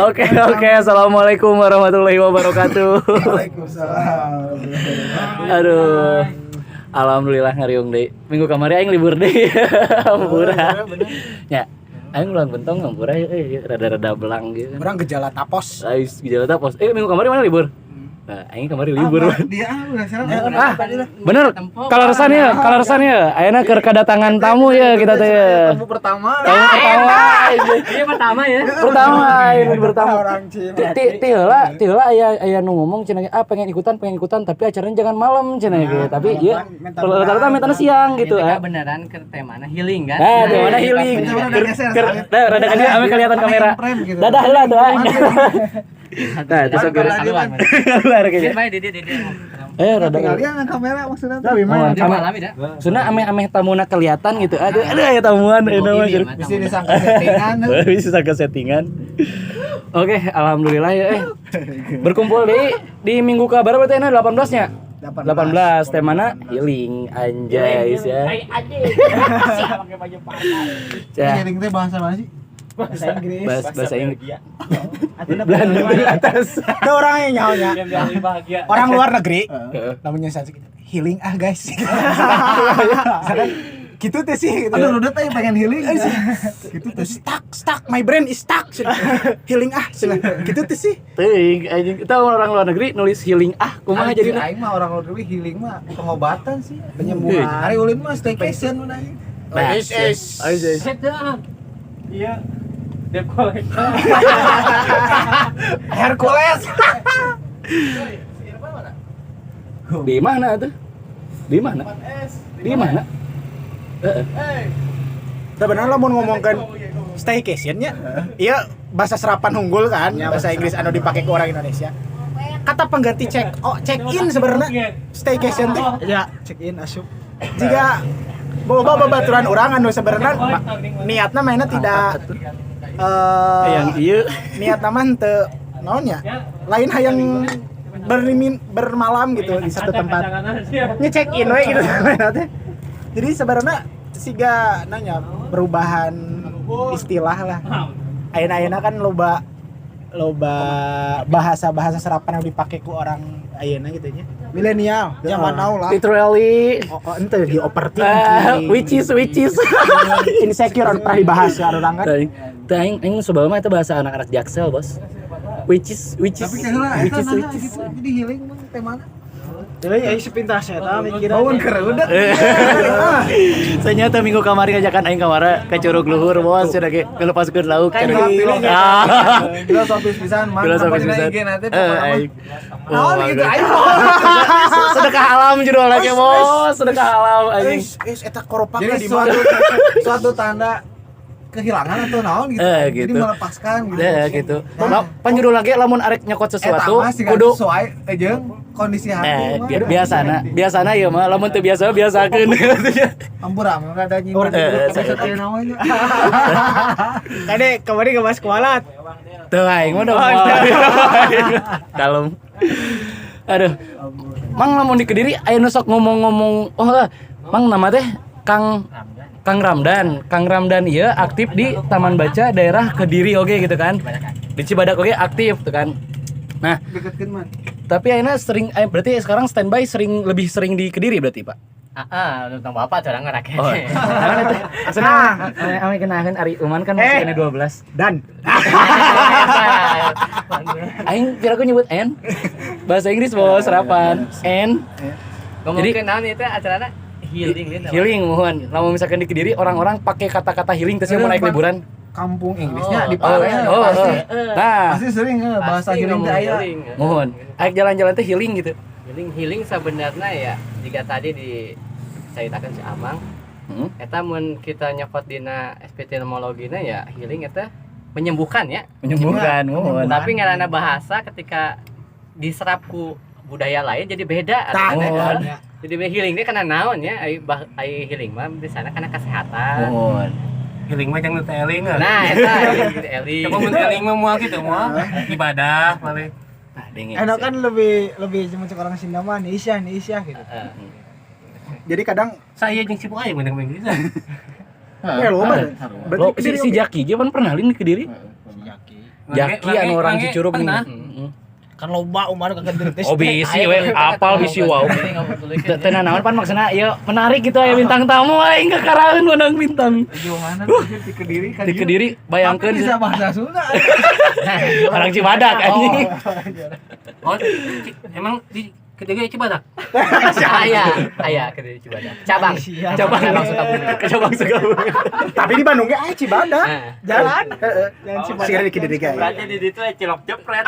Oke. Assalamualaikum warahmatullahi wabarakatuh. Waalaikumsalam. Aduh. Alhamdulillah ngariung deui. Minggu kamari aing libur deui. Hampura. Ya. Aing ulang bentong hampura rada-rada belang gitu. Orang gejala tapos. Ais gejala tapos. Minggu kamari mana libur? Nah, aing kamari libur. Dia udah salah. Bener. Kalaresannya. Ayeuna keur kedatangan tamu ya kita teh ya. Tamu pertama. Iya pertama ya. Ini pertama. Orang Cina. Ti heula aya nu ngomong cenah pengen ikutan tapi acaranya jangan malam cenah gitu. Tapi ieu rata-rata mentana siang gitu. Beneran ke temana healing kan? Temana healing. Rada kan ame kelihatan kamera. Dadah heula tuh. Nah, itu seger. Keluar kayaknya. Rada Kalian kamera maksudnya. Tapi mah alami dah. Maksudna ame tamuna kelihatan gitu. Aduh aya tamuan mah. Bisa disangka settingan. Bisa disangka settingan. Oke, alhamdulillah ya. Berkumpul di minggu kabar berarti 18-nya. 18 temana healing anjay ya. Pakai baju pantai. Healing teh bahasa mana sih? Bahasa Inggris. Bahasa Inggris. Belanda di atas. Ada orang yang nyawanya. Orang luar negeri. Namanya saya healing guys. Misalkan gitu teh sih gitu. Aduh udah teh pengen healing. Gitu tuh stuck my brain is stuck. Healing gitu tuh sih. Teuing anjing kita orang luar negeri nulis healing kumaha jadinya. Aing mah orang luar negeri healing mah pengobatan sih, penyembuhan. Hari ulin mah staycation mun aing. Iya. Debt collector. Hercules. Di mana tuh? Di mana? Sebenarnya lo mau ngomongkan staycation-nya, iya bahasa serapan unggul kan, bahasa Inggris anu dipakai ke orang Indonesia. Kata pengganti check-in sebenarnya staycation teh. Ya, check-in asup. Jika bawa babaturan orang anu sebenarnya niatna mainnya tidak yang ieu niatna mah teu naonnya. Lain hayang bermalam gitu di satu tempat. Nge-check-in we gitu teh. Jadi sebenarnya siga nanya perubahan istilah lah. Ayeuna kan loba bahasa serapan yang dipakai ku orang ayeuna gitu nya. Milenial, zaman now lah. literally Ente di overthinking. which is Insecure pernah dibahas ya orang kan. Aing sebelumnya itu bahasa anak-anak Jaksel, Bos. Which is Jadi healing mah teh mana? Jadi aing sepintas eta mikirna. Bangun kereudet. Ternyata minggu kamari ngajakan aing kamara ke Curug Luhur, Bos. Sudah ge ngelepaskeun lauk cenah. Filosofis pisan mah. Filosofis pisan. Aing. Naon gitu aing. Sedekah alam judulnya ge, Bos. Sedekah alam anjing. Eta koropakna Jadi di mana? suatu tanda kehilangan atau naon gitu. Gitu. Jadi melepaskan gitu. Gitu. Panjudul lagi lamun arek nyokot sesuatu kudu kudu sesuai jeung kondisi hati mah. biasana ieu mah lamun teu biasa biasakeun. Ampura mah rada nyinggung. Sesuatu namanya. Kade kemarin ke Mas Kualat. Teu aing mah kalem. Aduh. Mang lamun di Kediri aya nu sok ngomong-ngomong, Mang nama teh Kang Ramdan ieu aktif di Taman Baca daerah Kediri gitu kan. Di Cibadak aktif tuh kan. Nah, Deketkeun mah. tapi ayeuna berarti sekarang standby lebih sering di Kediri berarti, Pak. Tentang bapak cara ngerakit. Ame kenakeun Ari Uman kan masih kena 12. Dan Aing kira aku nyebut N. Bahasa Inggris Bos, serapan. N. Ngomongin naon itu acarana Healing mohon. Lamun misalkan di Kediri orang-orang pakai kata-kata healing terus mau naik liburan. Kampung Inggrisnya dipakai pasti. Nah, Pasti sering bahasa healing teh aya. mohon. Aik jalan-jalan teh healing gitu. Healing sebenarnya ya jika tadi diceritakan si Amang eta mun kita nyokot dina epistemologina ya healing eta menyembuhkan ya. Menyembuhkan, mohon. Tapi ngaranna bahasa ketika diserap ku budaya lain jadi beda. Mohon. Jadi healing dia karena naon ya, ai healing mah di sana karena kesehatan. Mohon. Healing mah jangan eling. Nah, eta healing. Coba mun eling mah moal kitu moal ibadah malih. enak kan lebih cuma orang Sunda mah Nisya gitu. Jadi kadang Saya jeung cipu aing mending Inggris. Loba. Lo si Jaki ge pan pernah lin di Kediri. Jaki anu orang Lange Cicurug nih. pernah. Kan loba umar ka Kediri teh. Oh bisi we apal bisi wow. Tenan naon pan maksudna ieu menarik gitu aya bintang tamu aing kakaraeun menang bintang. Gimana di Kediri kan? Di Kediri bayangkeun bisa bahasa Sunda. orang Cibadak anjing. Oh, emang di Kediri Cibadak. Aya Kediri Cibadak. Cabang Sukabumi. Cabang Sukabumi. Tapi di Bandung ge aya Cibadak. Jalan. Yang Cibadak. Sih di Kediri ge. Berarti di ditu cilok jepret.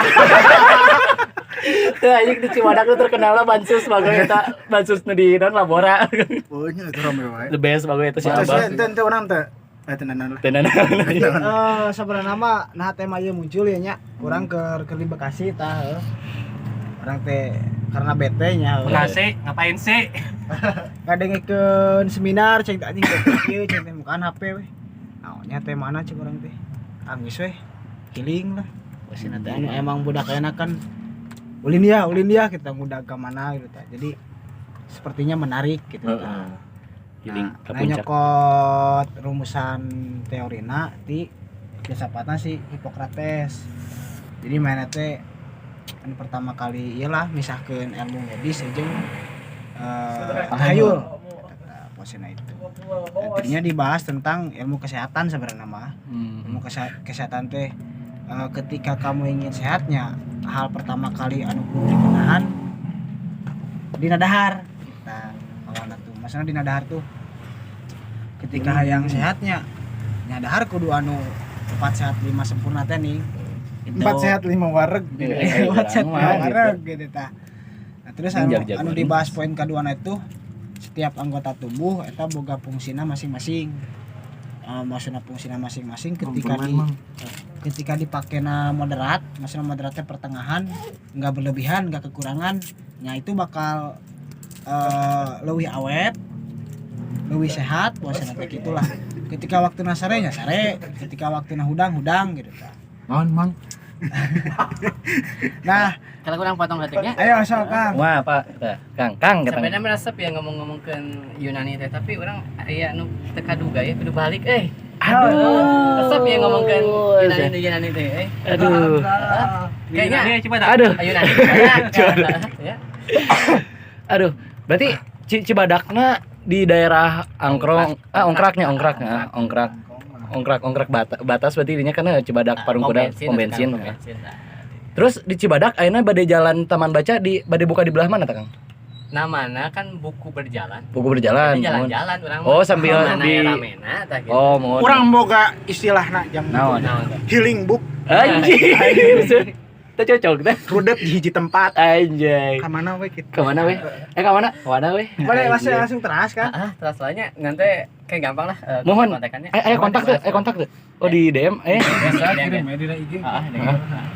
Teu anjing di Cibadak tuh terkenalna bansus bagoy eta bansus nu di non labora. Oh nya itu rame wae. The best bagoy eta si Terus Abah. ente urang teh tenanan lah. Tenan. Sebenarnya mah nah tema ieu muncul ya nya. Urang keur di Bekasi tah. Urang teh karena bete nya. Bekasi ngapain sih? Ngadengkeun seminar cek teh anjing ieu cek teh mukaan HP we. Naonnya teh mana cek urang teh. Anggus we. Healing lah. Wasina teh anu emang budak enakan ulin dia kita ngudag ke mana gitu tah. Jadi sepertinya menarik gitu tah. Healing ka Nah, puncak. nyokot rumusan teorina di filsafatna si Hippocrates. Jadi mana teh anu pertama kali iyalah misahkeun ilmu medis jeung tahayul. Posina itu. Intinya dibahas tentang ilmu kesehatan sebenarnya mah. Ilmu kesehatan teh ketika kamu ingin sehatnya, hal pertama kali anu kudu digunakan dina dahar. Nah, awana tuh. Maksudnya dina dahar tuh ketika hayang sehatnya, nya dahar kudu anu 4 sehat 5 sempurna teh nih. 4 sehat 5 wareg. 4 sehat 5 wareg gitu tah. Nah, terus anu dibahas poin kaduana itu setiap anggota tubuh eta boga fungsina masing-masing. Maksudna fungsina masing-masing ketika dipakena moderat, maksudnya moderatnya pertengahan, enggak berlebihan, enggak kekurangan. Nah, itu bakal leuwih awet, leuwih sehat, puasa teh gitulah. Ketika waktu sare nya sare, ketika waktu hudang gitu tah. Naon, Mang? Nah, Kalau kurang potong detiknya. ayo asal Kang. Wah, Pak, Kang Sebenarnya merasa ya ngomong-ngomongkeun Yunani teh, tapi orang aya nu teu kaduga ya kudu balik Resep ya ngomongkeun Yunani teh Aduh. Kayaknya Ini Cibadak. Aduh. Yunani. Ya. Aduh. Berarti Cibadakna di daerah ongkrak batas berarti ininya karena Cibadak Parung Kuda pom bensin. Terus di Cibadak ayeuna bade jalan taman baca bade buka di belah mana tah Kang? Namana kan buku berjalan. Buku berjalan. Jadi jalan-jalan urang. Oh, sambil di ramena tah gitu. Oh, mohon. Urang boga istilahna jang Naon? healing book. Anjing. Teu cocok teh. Rudep di hiji tempat. Anjay. Ka mana we kitu? Ke mana we? Ka mana we? Boleh langsung teras kan? Terus soalnya nanti kayak gampang lah Mohon. kontakannya. Ayo kontak tuh. Oh di DM Biasa kirim di IG.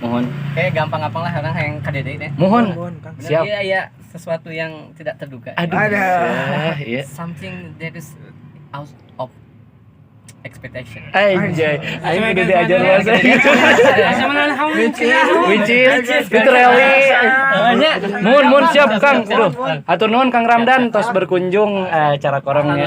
Mohon. Kayak gampang-gampang lah orang yang KDD deh. Mohon. Kang. Siap. Iya, iya sesuatu yang tidak terduga. Aduh. Iya. Something that is out of expectation. Anjay. Aing udah diajar bahasa gitu. Which is literally. Mun siap Kang. Aduh. Atur nuhun Kang Ramdan tos berkunjung acara korongnya.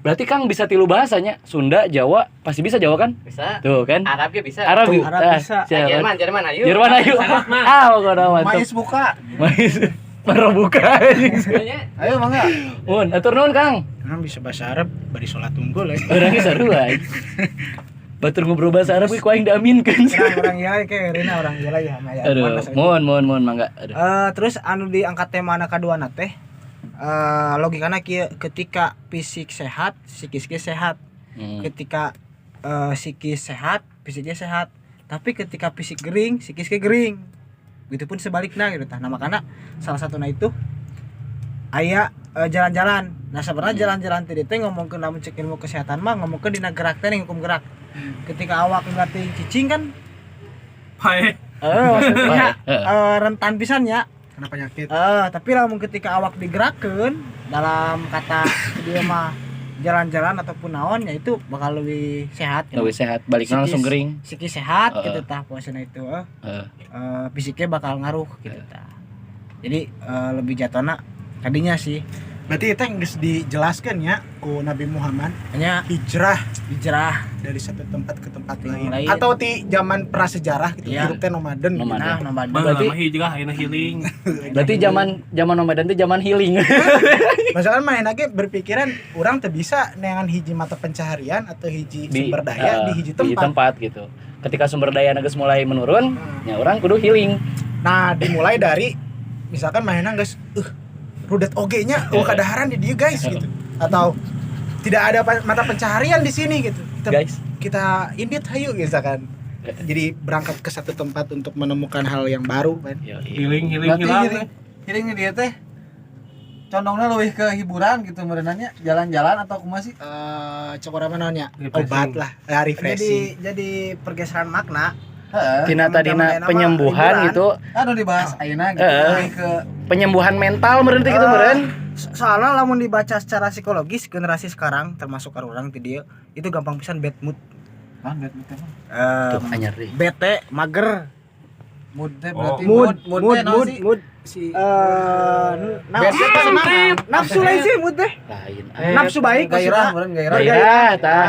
Berarti Kang bisa tilu bahasanya, Sunda, Jawa, pasti bisa Jawa kan? Bisa. Tuh kan? Arab juga bisa. Arab bisa. Jerman ayo. Jerman ayo. Pokoknya mantap. Mais buka. Baru buka. Sebenarnya Ayo Mangga. Mun, atur nuhun Kang. Kang bisa bahasa Arab bari salat unggul ya. Orangnya sarua. Batur ngobrol bahasa Arab ku aing diaminkeun. Orang ieu kayak Rina orang ieu ya mah ya. Aduh, mohon mangga. Aduh. Terus anu diangkat tema anak kaduana teh logikana kieu ketika fisik sehat, psikis ge sehat. Ketika psikis sehat, fisiknya sehat. Tapi ketika fisik gering, psikis ge gering. Begitupun sebaliknya gitu tah. Nah, makanya salah satunya itu aya jalan-jalan. Nah, sebenarnya jalan-jalan teh teh ngomongkeun lamun cek ilmu kesehatan mah ngomongkeun dina gerak teh hukum gerak. Ketika awak ngerti cicing kan Baik. maksudnya rentan pisan ya Kena penyakit. tapi lamun ketika awak digerakkeun dalam kata dia mah jalan-jalan ataupun naon ya itu bakal lebih sehat Lebih sehat, baliknya langsung gering. psikis sehat gitu tah puasana itu fisiknya bakal ngaruh gitu tah. Jadi lebih jatona tadinya sih Berarti itu yang geus dijelaskan ya ku Nabi Muhammad Hanya hijrah hijrah dari satu tempat ke tempat Lain. lain atau di zaman prasejarah gitu Iya. hidup teh nomaden gitu. Nomaden. nah nomaden. Berarti- Lama hijrah ayeuna healing. Berarti zaman nomaden teh zaman healing. Masalah main lagi berpikiran orang teu bisa neangan hiji mata pencaharian atau hiji sumber daya di hiji tempat. gitu. Ketika sumber daya geus mulai menurun, ya orang kudu healing. Nah, dimulai dari misalkan mainan guys, rudet oge-nya kadaharan di dia guys gitu. Atau tidak ada mata pencaharian di sini gitu. Guys. Kita indit hayu misalkan. Jadi berangkat ke satu tempat untuk menemukan hal yang baru kan. Healing Berarti hilang. healing dia teh condongnya lebih ke hiburan gitu merenanya jalan-jalan atau kumaha sih? Cek urang namanya Refreshing. obat lah, refreshing. Jadi pergeseran makna. Tina tadina penyembuhan gitu, Anu dibahas ayeuna gitu lebih ke penyembuhan mental meureun teh gitu meureun. Soalnya lamun dibaca secara psikologis generasi sekarang termasuk orang ti dieu itu gampang pisan bad mood. Tuh anyar deui. Bete, mager, mood teh berarti mood teh naon sih? si nafsu nafsu lain sih mood teh. Lain. Nafsu baik gairah maksudnya. meureun gairah. Gairah tah.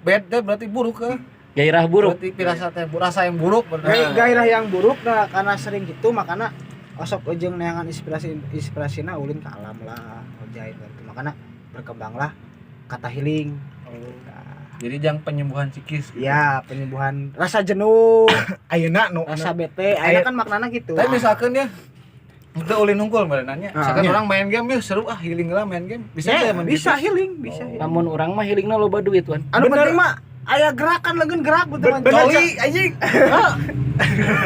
Bad teh berarti buruk ke. Gairah buruk. Berarti pirasat teh rasa yang buruk bener. Gairah yang buruk nah karena sering gitu makanya osok ujung neangan inspirasina ulin ke alam lah ngejahit gitu. Makanya berkembanglah kata healing. Jadi jangan penyembuhan psikis. Ya, penyembuhan rasa jenuh, Ayeuna nu rasa bete, ayeuna kan maknanya gitu. Tapi misalkan ya udah ulin unggul berenanya. Misalkan Iya. orang main game ya seru healing lah main game. Bisa Ya, teh mun bisa gitu. healing, bisa. healing. Lamun urang mah healingna loba duit wan. Anu penting mah aya gerakan leun gerak betul bener anjing.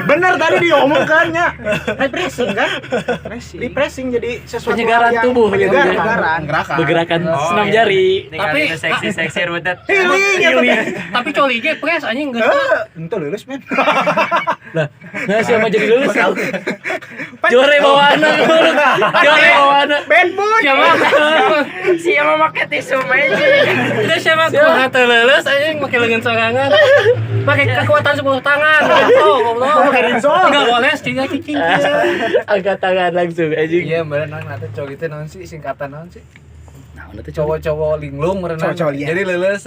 Bener tadi diomongkannya. Refreshing kan? Refreshing jadi sesuatu Penyegaran yang tubuh gitu. penyegaran. Gerakan. Bergerakan Oh, senam iya. jari. Tapi seksi rudet. tapi coli ge pres anjing geus. ente lulus men. Nah, siapa jadi lulus tahu? Jore bawaana buruk. Jore bawaana. Ben boy. Siapa make tisu magic? Udah siapa kumaha teu leuleus anjing make leungeun sorangan. Pakai kekuatan 10 tangan. Enggak boleh cicing. Angkat tangan langsung anjing. Iya bener nanti coli teh naon sih singkatan naon sih? Nah, itu cowok Cowok-cowok linglung merenang. Cowok liar. Jadi leuleus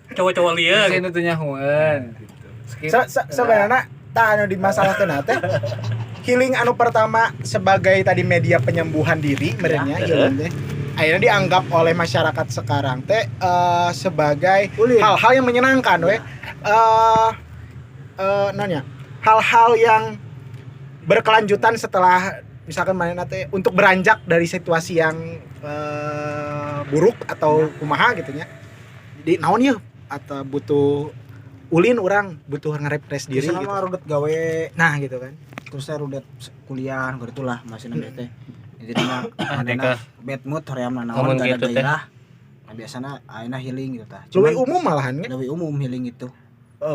Cowok-cowok liar. sini tuh nyahuan gitu. Skip. Sebenarnya tak anu dimasalahkeun teh. Healing anu pertama sebagai tadi media penyembuhan diri merenya healing teh. Akhirnya dianggap oleh masyarakat sekarang teh sebagai hal-hal yang menyenangkan we. Nanya hal-hal yang berkelanjutan setelah misalkan mana teh untuk beranjak dari situasi yang buruk atau kumaha gitu nya. Jadi naon ya atau butuh ulin orang butuh nge-refresh diri Bisa gitu. mah rudet gawe, Nah gitu kan. terus saya rudet kuliah gitulah masih bete. Jadi mah Deka. bad mood hoream Ngomong naon ada gitu teh. daerah. Nah, biasana ayeuna healing gitu tah. Lebih umum malahan kan lebih umum healing itu.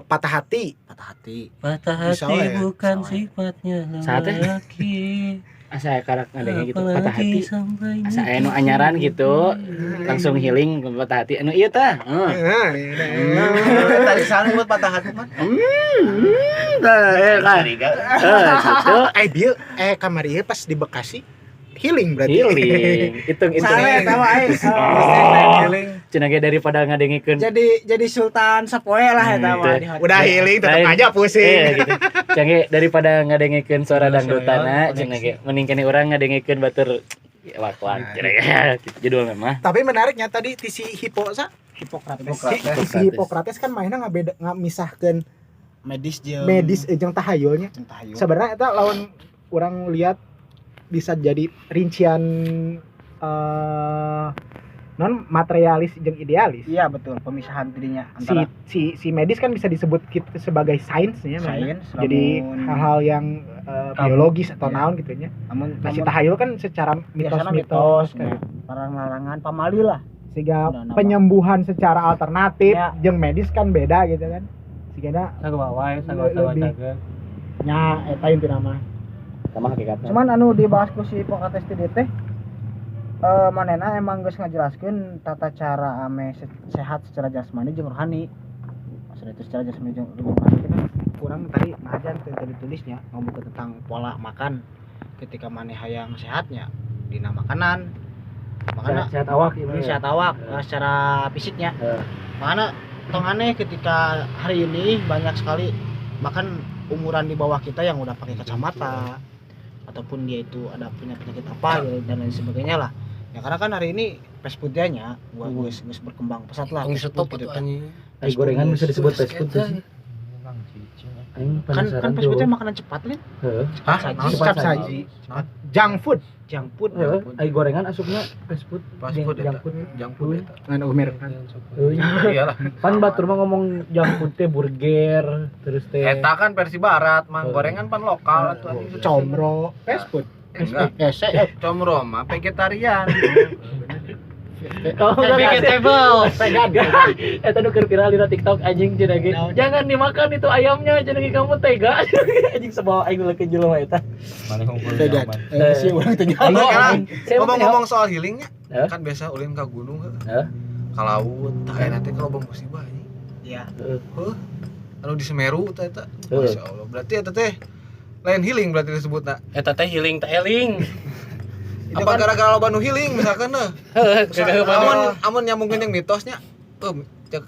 patah hati. Patah hati. Patah Bisa we. bukan Bisa we. sifatnya Saatnya. lelaki. Asa karak ngadenge gitu patah hati. Asa aya nu anyaran gitu, langsung healing ke patah hati. Anu ieu tah. Tadi sana buat patah hati mah. Gitu. Bieu kamari ieu pas di Bekasi healing berarti. Healing. Hitung Sare tahu aing. Healing. cenah ge daripada ngadengikeun. Jadi sultan sapoe lah eta mah di hati. Udah healing tetap Lain. aja pusing. Gitu. Cenah ge daripada ngadengikeun suara Suara dangdutana cenah ge mending kene urang ngadengikeun batur wak-wak cenah ge. Gitu judulna mah. Tapi menariknya tadi ti si Hipokrates. Si Hipokrates kan mainnya nggak misahkan Medis jeung medis jeung tahayulnya. jeung tahayul. Sebenarnya itu lawan orang lihat bisa jadi rincian non materialis jeung idealis. Iya betul, pemisahan dirinya Si, antara si medis kan bisa disebut kita sebagai sainsnya sains, jadi lamun- hal-hal yang biologis atau Iya. naon gitu nya. namun Nah si tahayul kan secara biasana mitos-mitos mitos, larangan pamali lah. sehingga Nah, penyembuhan secara alternatif Ya. jeung medis kan beda gitu kan. Sehingga Sagoa wae, Lebih. sagoa. nya eta intina mah. Sama hakikatna. Cuman anu dibahas ku si Hipokrates teh teh manehna emang geus ngajelaskeun tata cara ame sehat secara jasmani jeung rohani. Maksudnya itu secara jasmani jeung rohani itu kan kurang tadi ngajar tadi tulisnya ngomong tentang pola makan ketika maneh hayang sehatnya dina makanan Makanya sehat awak ini. sehat awak secara fisiknya. Makanya tong aneh ketika hari ini banyak sekali bahkan umuran di bawah kita yang udah pakai kacamata ataupun dia itu ada punya penyakit apa ya, dan lain sebagainya lah. Ya karena kan hari ini fast foodnya gua berkembang pesat lah. Fast food gitu itu kan. anjing. Gorengan bisa disebut fast food sih. Kan fast foodnya makanan cepat kan? Cepat saji. Junk food. Junk food. Gorengan asupnya fast food. Fast food junk eta. food. Junk food eta. Ngan Umir. Iyalah. Kan batur mah ngomong junk food teh burger terus teh Eta kan versi barat, mang gorengan pan lokal atuh anjing. Comro. Fast food. Enggak. Comro mah vegetarian. Oh, Vegetable. Eta nu keur viral di TikTok anjing cenah ge. Jangan dimakan itu ayamnya cenah ge kamu tega. Anjing sebawa aing leukeun jelema eta. Vegan. Si urang teh Halo, Aing- saya mau ngomong-ngomong soal healingnya, Hah? kan biasa ulin ke gunung, Hah? ke laut, tak nanti kalau bang musibah ini. Iya. Anu di Semeru eta. Masya Allah. Berarti eta teh lain healing berarti disebutna. Eta teh healing teh eling. Apa gara-gara loba nu healing misalkan nah. Amun nyambungkeun jeung mitosnya. Cek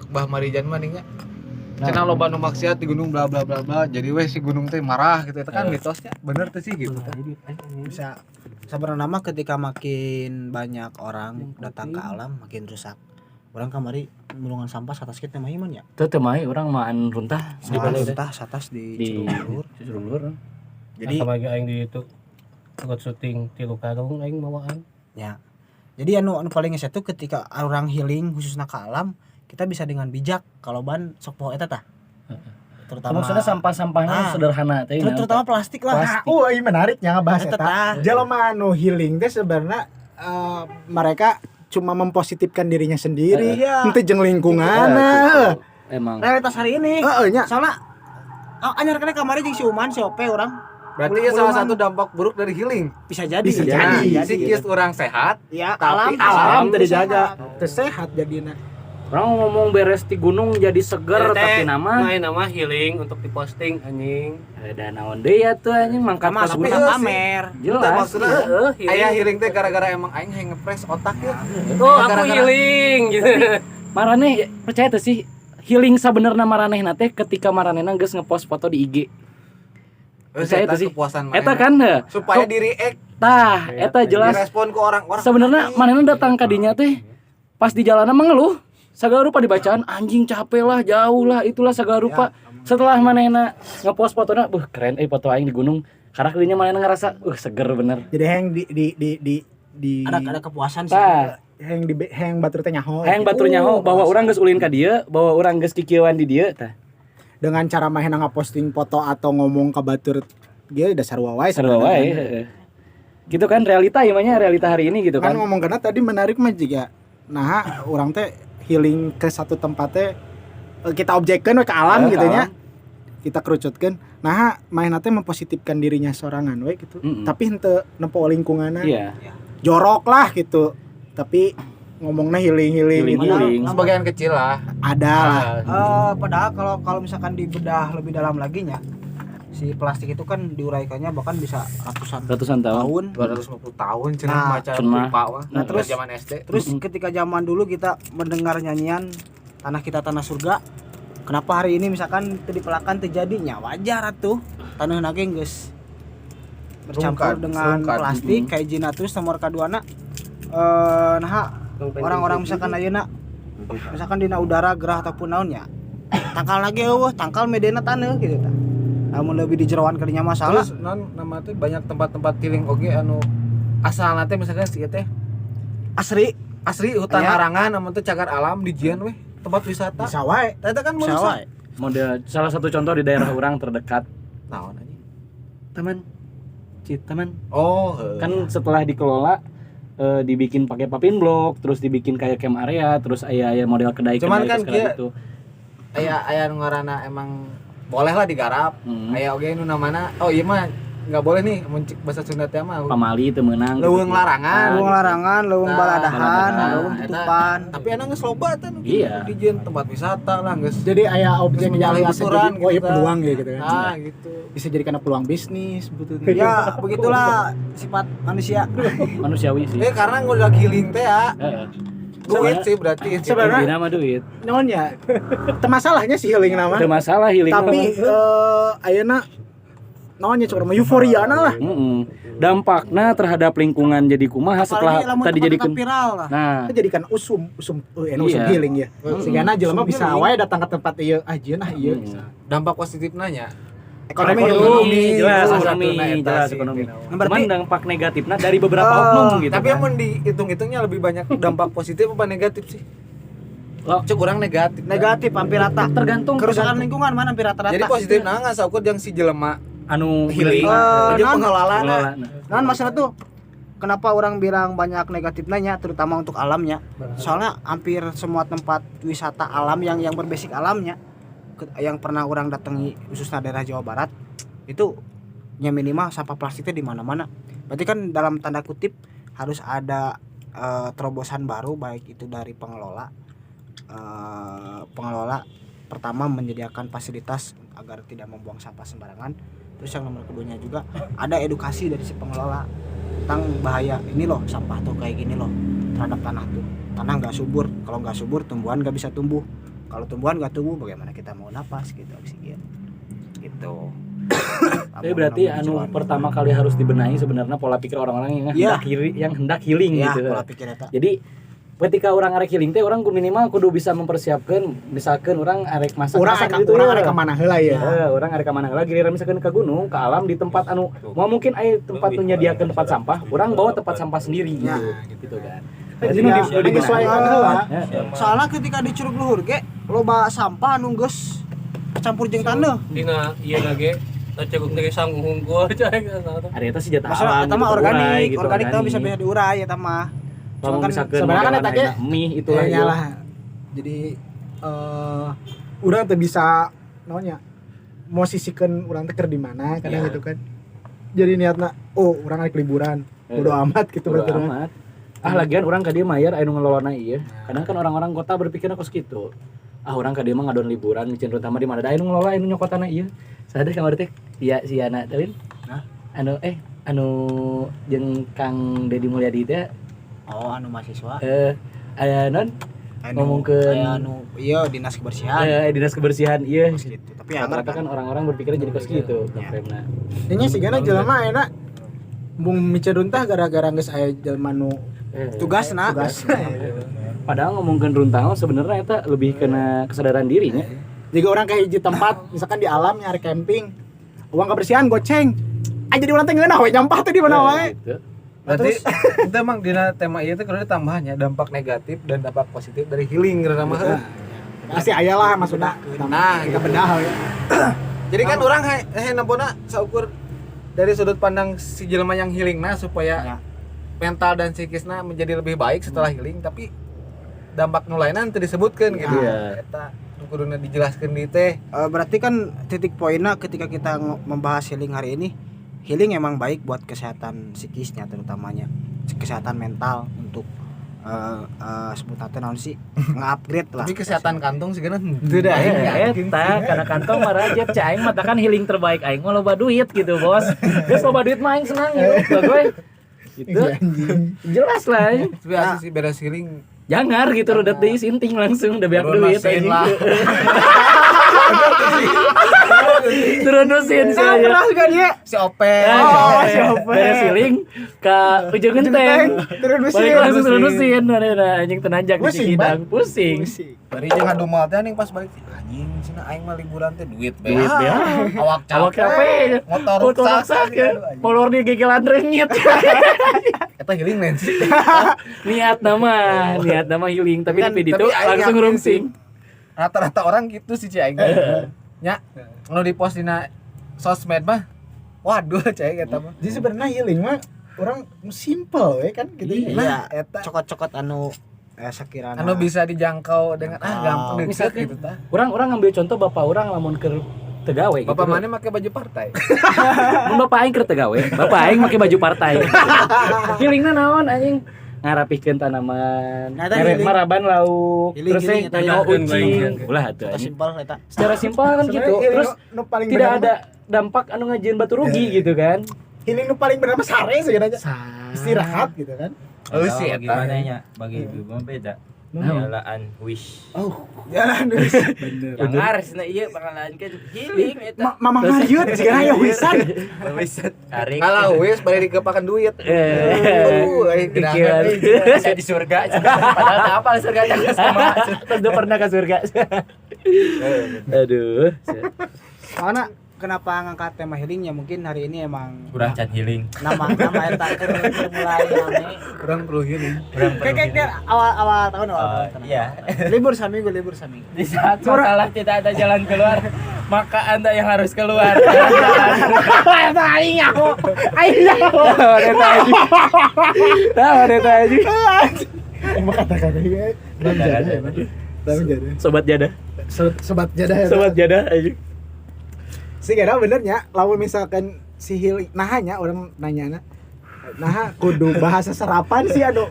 Mbah Marijan mah ning nya. Cenah loba nu maksiat di gunung bla bla bla bla. Jadi weh si gunung teh marah gitu eta kan mitosnya. Bener tuh sih gitu. Bisa sebenarnya nama ketika makin banyak orang datang ke alam makin rusak. Orang kamari mulungan sampah atas kita mah iman ya. Teu teu mah urang maan runtah Di mana entah atas di Cilulur. Cilulur. Jadi Apalagi aing di itu ikut syuting tilu karung aing bawaan. ya. Jadi anu paling geus itu ketika orang healing khususnya ke alam, kita bisa dengan bijak kalau ban sok poho eta tah. Terutama Maksudnya sampah-sampahnya sederhana teh. terutama plastik lah. ini menariknya ngebahas Eta eta. tah. Jelema anu healing teh sebenarnya mereka cuma mempositifkan dirinya sendiri, henteu jeung lingkungan. Emang. Realitas hari ini. Heeh nya. Soalnya anyar kene kamari jeung si Uman si Ope orang Berarti ya salah satu dampak buruk dari healing. bisa jadi. Bisa Nah, jadi. sikis orang sehat, Ya, tapi Alam teu teu dijaga, teu sehat jadina. Orang ngomong beres di gunung jadi seger tapi nama nama healing untuk diposting anjing. ada naon deui ya tuh anjing mangkat Sama ka tapi gunung. pamer. Jelas. maksudnya Heeh, aya healing teh gara-gara emang aing hayang ngepres otak ya. Oh, aku Gara-gara- healing gitu. Maraneh percaya tuh sih healing sabenerna maranehna teh ketika maranehna geus ngepost foto di IG. Percaya Eta tuh sih. kepuasan Eta manehna. kan heuh. Supaya diri Tah, eta jelas. direspon ke orang-orang. Sebenarnya manehna datang ka dinya teh pas di jalanan mengeluh. Segala rupa dibacaan anjing capek lah, jauh lah, itulah segala rupa. Setelah manehna ngepost fotona, keren foto aing di gunung. Karena kalinya manehna ngerasa seger bener. Jadi hayang di Ada kepuasan sih. Tah, hayang batur teh nyaho. hayang batur nyaho bahwa urang geus ulin ka dieu, bahwa urang geus kikieuan di dieu tah. Dengan cara manehna ngaposting foto atau ngomong ka batur ge dasar wae Sarua wae. Heeh. Gitu kan realita ieu mah nya, realita hari ini gitu kan kan. ngomong karena tadi menarik mah juga nah orang teh healing ke satu tempat teh kita objekkeun we ke alam gitu nya kita kerucutkeun nah mainna teh mempositifkan dirinya sorangan we gitu tapi henteu nempo lingkunganna Iya. jorok lah gitu tapi ngomongnya healing Healing. Sebagian kecil lah. ada lah Padahal kalau misalkan dibedah lebih dalam lagi nya si plastik itu kan diuraikannya bahkan bisa Ratusan tahun. 250 tahun cenah Nah, maca cenah. lupa wah. Nah, terus- zaman SD. Terus ketika zaman dulu kita mendengar nyanyian tanah kita tanah surga, kenapa hari ini misalkan teu dipelakan terjadinya wajar atuh tanah nage geus bercampur Rungkad, dengan rungkad. plastik kayak jina terus nomor kaduana nah orang-orang misalkan ayeuna misalkan dina udara gerah ataupun naonnya tangkal lagi tangkal medena taneuh gitu tah. Namun lebih di jeroan kadinya masalah Terus non nama teh banyak tempat-tempat healing oge anu asalna teh misalkan si teh asri hutan Aya. larangan namun teh cagar alam di Jian weh tempat wisata. bisa wae Eta kan bisa merusak. wae. Model salah satu contoh di daerah orang terdekat. Naon anjing? Teman. Oh, Kan setelah dikelola dibikin pakai papin blok, terus dibikin kayak camp area, terus aya model kedai Cuman kan segala kieu- gitu. aya nu ngaranna emang boleh lah digarap. Aya oge nu namana oh ieu mah nggak boleh nih mencik bahasa Sunda teh mah pamali teu meunang. leuweung larangan. Leuweung larangan, leuweung Nah, baladahan, baladahan. leuweung tutupan. Tapi enak geus loba teh Iya. dijieun tempat wisata lah geus. Jadi aya objek Terus yang mencari bisa aturan jadi oh iya gitu, peluang ya gitu kan. Ah, gitu. Bisa jadi karena peluang bisnis sebetulnya. Ya, begitulah sifat manusia. Manusiawi sih. Karena udah healing teh ya. Heeh. Duit sih berarti. Sebenarnya- Dina mah duit. Naon ya? Masalahnya sih healing nama. Teu masalah healing. Tapi ayeuna naonnya cuma euforia lah. Dampakna terhadap lingkungan jadi kumaha setelah Apalagi lamun tadi tempat jadikan viral lah. nah Kita jadikan usum Iya. healing ya. Sehingga jelema bisa wae datang ke tempat ieu ajeun ieu. Dampak positifnya nya. Ekonomi, jelas salah ekonomi satuna eta jelas sih. ekonomi. Berarti- Cuman dampak negatifnya dari beberapa oknum gitu. Tapi kan. amun dihitung-hitungnya lebih banyak dampak positif apa negatif sih? Lo- Cuk urang negatif. Negatif hampir rata. tergantung Kerusakan lingkungan mana hampir rata-rata. Jadi positif nah nggak saukur yang si jelema anu healing. Eh, Jeung non- pengelolaan. pengelolaan. Nah, masalah tuh kenapa orang bilang banyak negatifnya terutama untuk alamnya. Soalnya hampir semua tempat wisata alam yang berbasic alamnya yang pernah orang datangi khususnya daerah Jawa Barat itu ya minimal sampah plastiknya di mana-mana. Berarti kan dalam tanda kutip harus ada terobosan baru baik itu dari pengelola pertama menyediakan fasilitas agar tidak membuang sampah sembarangan. Terus yang nomor keduanya juga ada edukasi dari si pengelola tentang bahaya ini loh sampah tuh kayak gini loh terhadap tanah tuh. Tanah nggak subur, kalau nggak subur tumbuhan nggak bisa tumbuh. Kalau tumbuhan nggak tumbuh bagaimana kita mau napas gitu oksigen gitu. Tapi berarti anu pertama kali harus dibenahi sebenarnya pola pikir orang-orang yang Iya. hendak healing ya, gitu. pola pikir eta. Jadi ketika orang arek healing teh orang minimal kudu bisa mempersiapkan misalkan orang arek masak Urang gitu urang ya. arek ka mana heula ya. Orang arek ka mana heula giliran misalkan ke gunung, ke alam di tempat anu mau mungkin aya tempat nu nyadiakeun tempat sampah, orang bawa tempat sampah sendiri gitu. Gitu kan. Jadi nu Disesuaikan heula. Soalnya ketika di Curug Luhur ge loba sampah anu geus campur jeung taneuh. Dina ieu lagi cekuk teh sanggung hungkul cai Ada eta sih jatah Masalah alam eta mah gitu, organik, gitu, organik teh bisa diurai eta mah. Kalau Cuman kan misalkan sebenarnya kan modelan eta ge ayeuna mie itu Iya lah. lah. Jadi urang teh bisa naonnya mau sisikeun urang teh keur di mana kadang gitu kan. Jadi niatna urang rek liburan. Bodo amat gitu Bodo berarti. amat. Lagian orang ka dieu mayar anu ngelolona ieu. Kadang kan orang-orang kota berpikirnya kos kitu. Orang ka dieu mah ngadon liburan cenderung utama di mana da anu ngelola anu nyokotana ieu. Sadar kamari teh iya si Ana teuin. Anu jeung Kang Deddy Mulyadi teh Oh, anu mahasiswa. aya non ngomongkeun anu iya dinas kebersihan. dinas kebersihan ieu. Gitu. Tapi ya Rata-rata kan orang-orang berpikirnya jadi kos gitu Ya. problemna. Nya sigana jelema ayeuna bung miceun tah gara-gara geus aya jelema nu tugasna. Padahal ngomongkeun runtang sebenarnya eta lebih kena kesadaran dirinya. Jika orang ke hiji tempat misalkan di alam nyari camping uang kebersihan goceng aja di urang teh ngeunah we nyampah teh di mana wae. Gitu. Berarti itu emang dina tema ieu teh kudu tambahannya dampak negatif dan dampak positif dari healing karena mah. Pasti aya lah maksudna. Nah, kita bedah we. Jadi kan orang nampona saukur dari sudut pandang si jelema yang healing supaya mental dan psikisna menjadi lebih baik setelah healing, tapi dampak nu lainna teu disebutkeun gitu. Iya. Eta kuduna dijelaskeun di teh. Berarti kan titik poinnya ketika kita membahas healing hari ini, healing emang baik buat kesehatan psikisnya terutamanya, kesehatan mental untuk sebutannya naon sih nge-upgrade lah. Tapi kesehatan kantung sebenarnya henteu dah Eta karena kantong marajet cai aing mah kan healing terbaik aing mah loba duit gitu, Bos. Geus loba duit mah aing senang gitu, gue. Gitu. Jelas lah. Tapi asli sih beres healing Jangar gitu udah deui sinting langsung udah banyak duit Turun lah. Turun mesin saya. Pernah juga dia si Ope. Si Ope. Beres healing ke ujung genteng. turun Balik langsung turun mesin. Anjing tenanjak di Cikidang. Pusing. Bari jeung ngadumel teh ning pas balik anjing cenah aing mah liburan teh duit Duit ya. Awak Awak capek. motor rusak ya. Molor di gigilan renyit. Eta healing nen sih. Niat nama healing tapi Kan, di itu tapi aing langsung yakin rungsing. Rata-rata orang gitu sih aing. Nya nu di-post dina sosmed mah waduh cai eta mah. Jadi sebenarnya healing mah orang simple we kan gitu. iya eta cokot-cokot anu sakirana anu bisa dijangkau dengan gampang Misalkan gitu tah. Orang ngambil contoh bapak orang lamun keur tegawe gitu. Bapak mana pakai baju partai? Mun bapak aing keur tegawe, bapak aing make baju partai. Healingna naon anjing? Ngarapikeun tanaman, Nah, eta mere healing. maraban lauk, Healing, terus healing, eta nyaho healing. ucing. Ulah atuh Eta anjing. simpel eta. Secara simpel kan gitu. Sebenarnya Terus nu paling tidak bener ada dampak anu ngajieun batu rugi gitu kan. healing nu paling bener mah sare sebenarnya. Sa- Istirahat gitu kan. Oh sih gimana nya bagi ibu mah beda. Jalaan wish. Jalan geus. Yang ngaresna ieu bakalankeun healing eta. Mama ngayut sigana aya wisan. Tarik. Kalau wis bari dikepakan duit. Pikiran. Saya di surga. Padahal tak apa surga jangan sama. Terus udah pernah ke surga. Aduh. Mana kenapa ngangkat tema healing ya mungkin hari ini emang Kurang can healing. nama eta keur mulai rame. Kurang perlu healing. Kayak awal tahun awal tahun. Iya. Libur saminggu. Di saat masalah tidak ada jalan keluar, maka Anda yang harus keluar. Eta aing aku. Aing aku. Eta aing. Tahu eta aing. Emang kata-kata ya. Dalam jadah. Sobat jadah. Sobat jadah ya. Sobat jadah aing. Sih kira benernya lamun misalkan si healing nahanya orang nanyana nah kudu bahasa serapan sih anu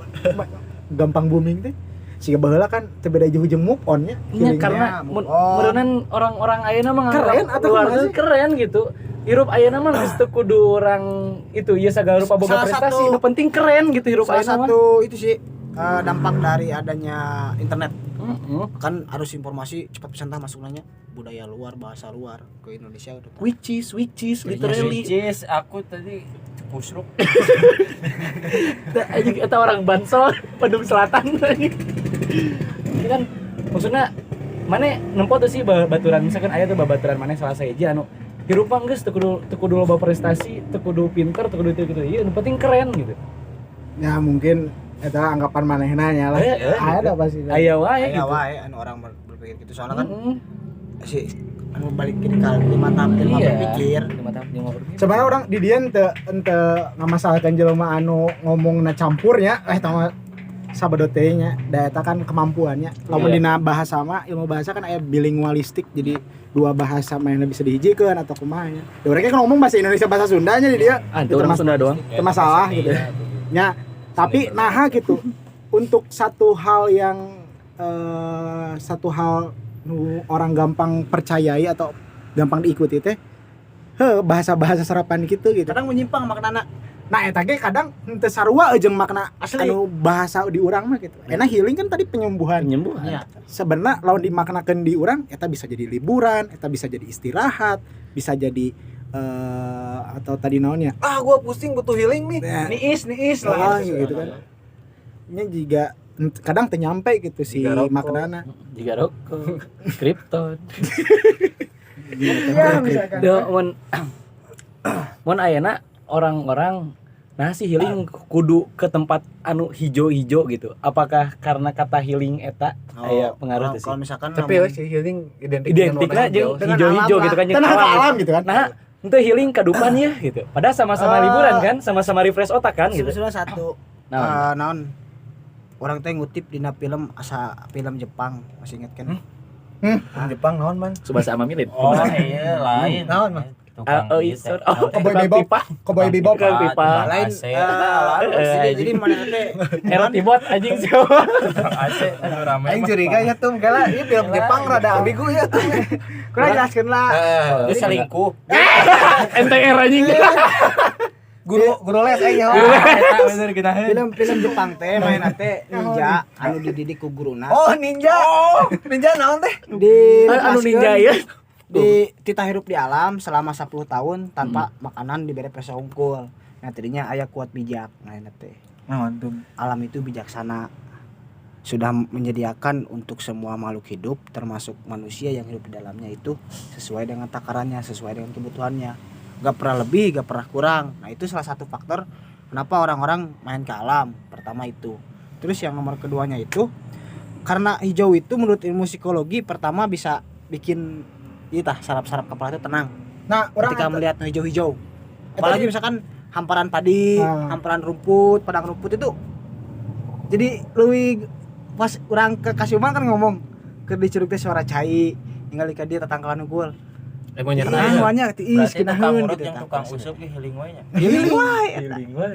gampang booming teh siga baheula kan teu beda jauh jeung move on nya Iya karena meureunnan orang-orang ayeuna mah Keren atau luar kumaha sih? keren gitu. Hirup ayeuna mah geus teu kudu orang itu ieu sagala rupa boga Salah prestasi, satu- nu penting keren gitu hirup Salah ayeuna mah. satu itu sih dampak dari adanya internet. Heeh. Kan arus informasi cepat pisan tah masuk nanya budaya luar, bahasa luar ke Indonesia udah. Which is literally. Cis, aku tadi kusruk. Anjing eta orang Bansol, Bandung Selatan anjing. Ini kan maksudnya mana nempo tuh sih baturan misalkan aya tuh babaturan mana salah saja anu hirup mah geus teu kudu loba prestasi, teu kudu pinter, teu kudu itu ieu nu penting keren gitu. ya mungkin eta anggapan manehna nya lah ada pasti Aya wae Aya gitu. wae anu orang berpikir gitu soalnya kan Heeh. si anu balikin ke lima tahap berpikir. Lima tahap lima berpikir. sebenarnya orang di dieu teu ngamasalahkeun jelema anu ngomongna campurnya tama sabado teh nya da eta kan kemampuannya lamun Iya. dina bahasa mah ilmu bahasa kan aya bilingualistik jadi dua bahasa mana bisa dihijikeun atau kumaha nya da urang kan ngomong bahasa Indonesia bahasa Sundanya jadi dia Itu orang Sunda doang. teu masalah gitu nya tapi naha gitu untuk satu hal yang nu orang gampang percayai atau gampang diikuti teh bahasa-bahasa serapan gitu Kadang menyimpang maknana. nah eta ge kadang teu sarua jeung makna Asli. anu bahasa di urang mah gitu enak healing kan tadi penyembuhan Penyembuhan. Iya. sebenarnya lawan dimaknakeun di urang eta bisa jadi liburan eta bisa jadi istirahat bisa jadi atau tadi naonnya Ah, gua pusing butuh healing nih. Niis lah lah gitu kan ini juga kadang teu nyampe gitu si Jiga rokok. maknana Jika rokok, Krypton. ya misalkan Deu mun ayeuna orang-orang nah si healing kudu ke tempat anu hijau-hijau gitu. Apakah karena kata healing eta aya pengaruh teh sih? Kalau misalkan Tapi ngomong- si healing Identikna jeung Dengan hijau-hijau alam gitu kan jeung tenang ke alam. alam gitu kan Nah, itu healing kadupan ya gitu. Padahal sama-sama liburan kan, sama-sama refresh otak kan gitu. sebenarnya satu naon orang teh ngutip dina film film Jepang masih inget kan? Jepang naon man? Subasa Amamilin. Oh iya lain. Naon, Mas? Tukang Oh, ieu iya, teh. oh, Cowboy tukang Bebop. pipa. Cowboy Bebop Tukang pipa. Lain AC. jadi mana teh Era tibot anjing sih. AC anu rame. Aing curiga ya tuh, gala ieu film Jepang rada ambigu ya tuh. kurang jelaskeun lah. Dia selingkuh. NTR anjing. Guru les aing nyaho. Eta bener geunaheun. Film Jepang teh mainna teh ninja anu dididik ku guruna. Oh, ninja. Ninja naon teh? Di Anu ninja ya. di titah hirup di alam selama 10 tahun tanpa makanan diberi peso unggul. Nah, tadinya aya kuat bijak. Nah, ini teh. Naon tuh? Alam itu bijaksana. Sudah menyediakan untuk semua makhluk hidup termasuk manusia yang hidup di dalamnya itu sesuai dengan takarannya, sesuai dengan kebutuhannya. Gak pernah lebih, gak pernah kurang. Nah, itu salah satu faktor kenapa orang-orang main ke alam. Pertama itu. Terus yang nomor keduanya itu karena hijau itu menurut ilmu psikologi pertama bisa bikin itah saraf-saraf kepala itu tenang nah orang ketika melihat hijau-hijau. Apalagi misalkan hamparan padi, hamparan rumput, padang rumput itu. Jadi leuwih pas orang ke Kasiuman kan ngomong keur dicurug teh suara cai, ningali ka dieu tatangkalan unggul. Emonya Semuanya tiis Berarti tukang kinaheun urut gitu. yang tukang useup ge healing wae nya. Healing wae.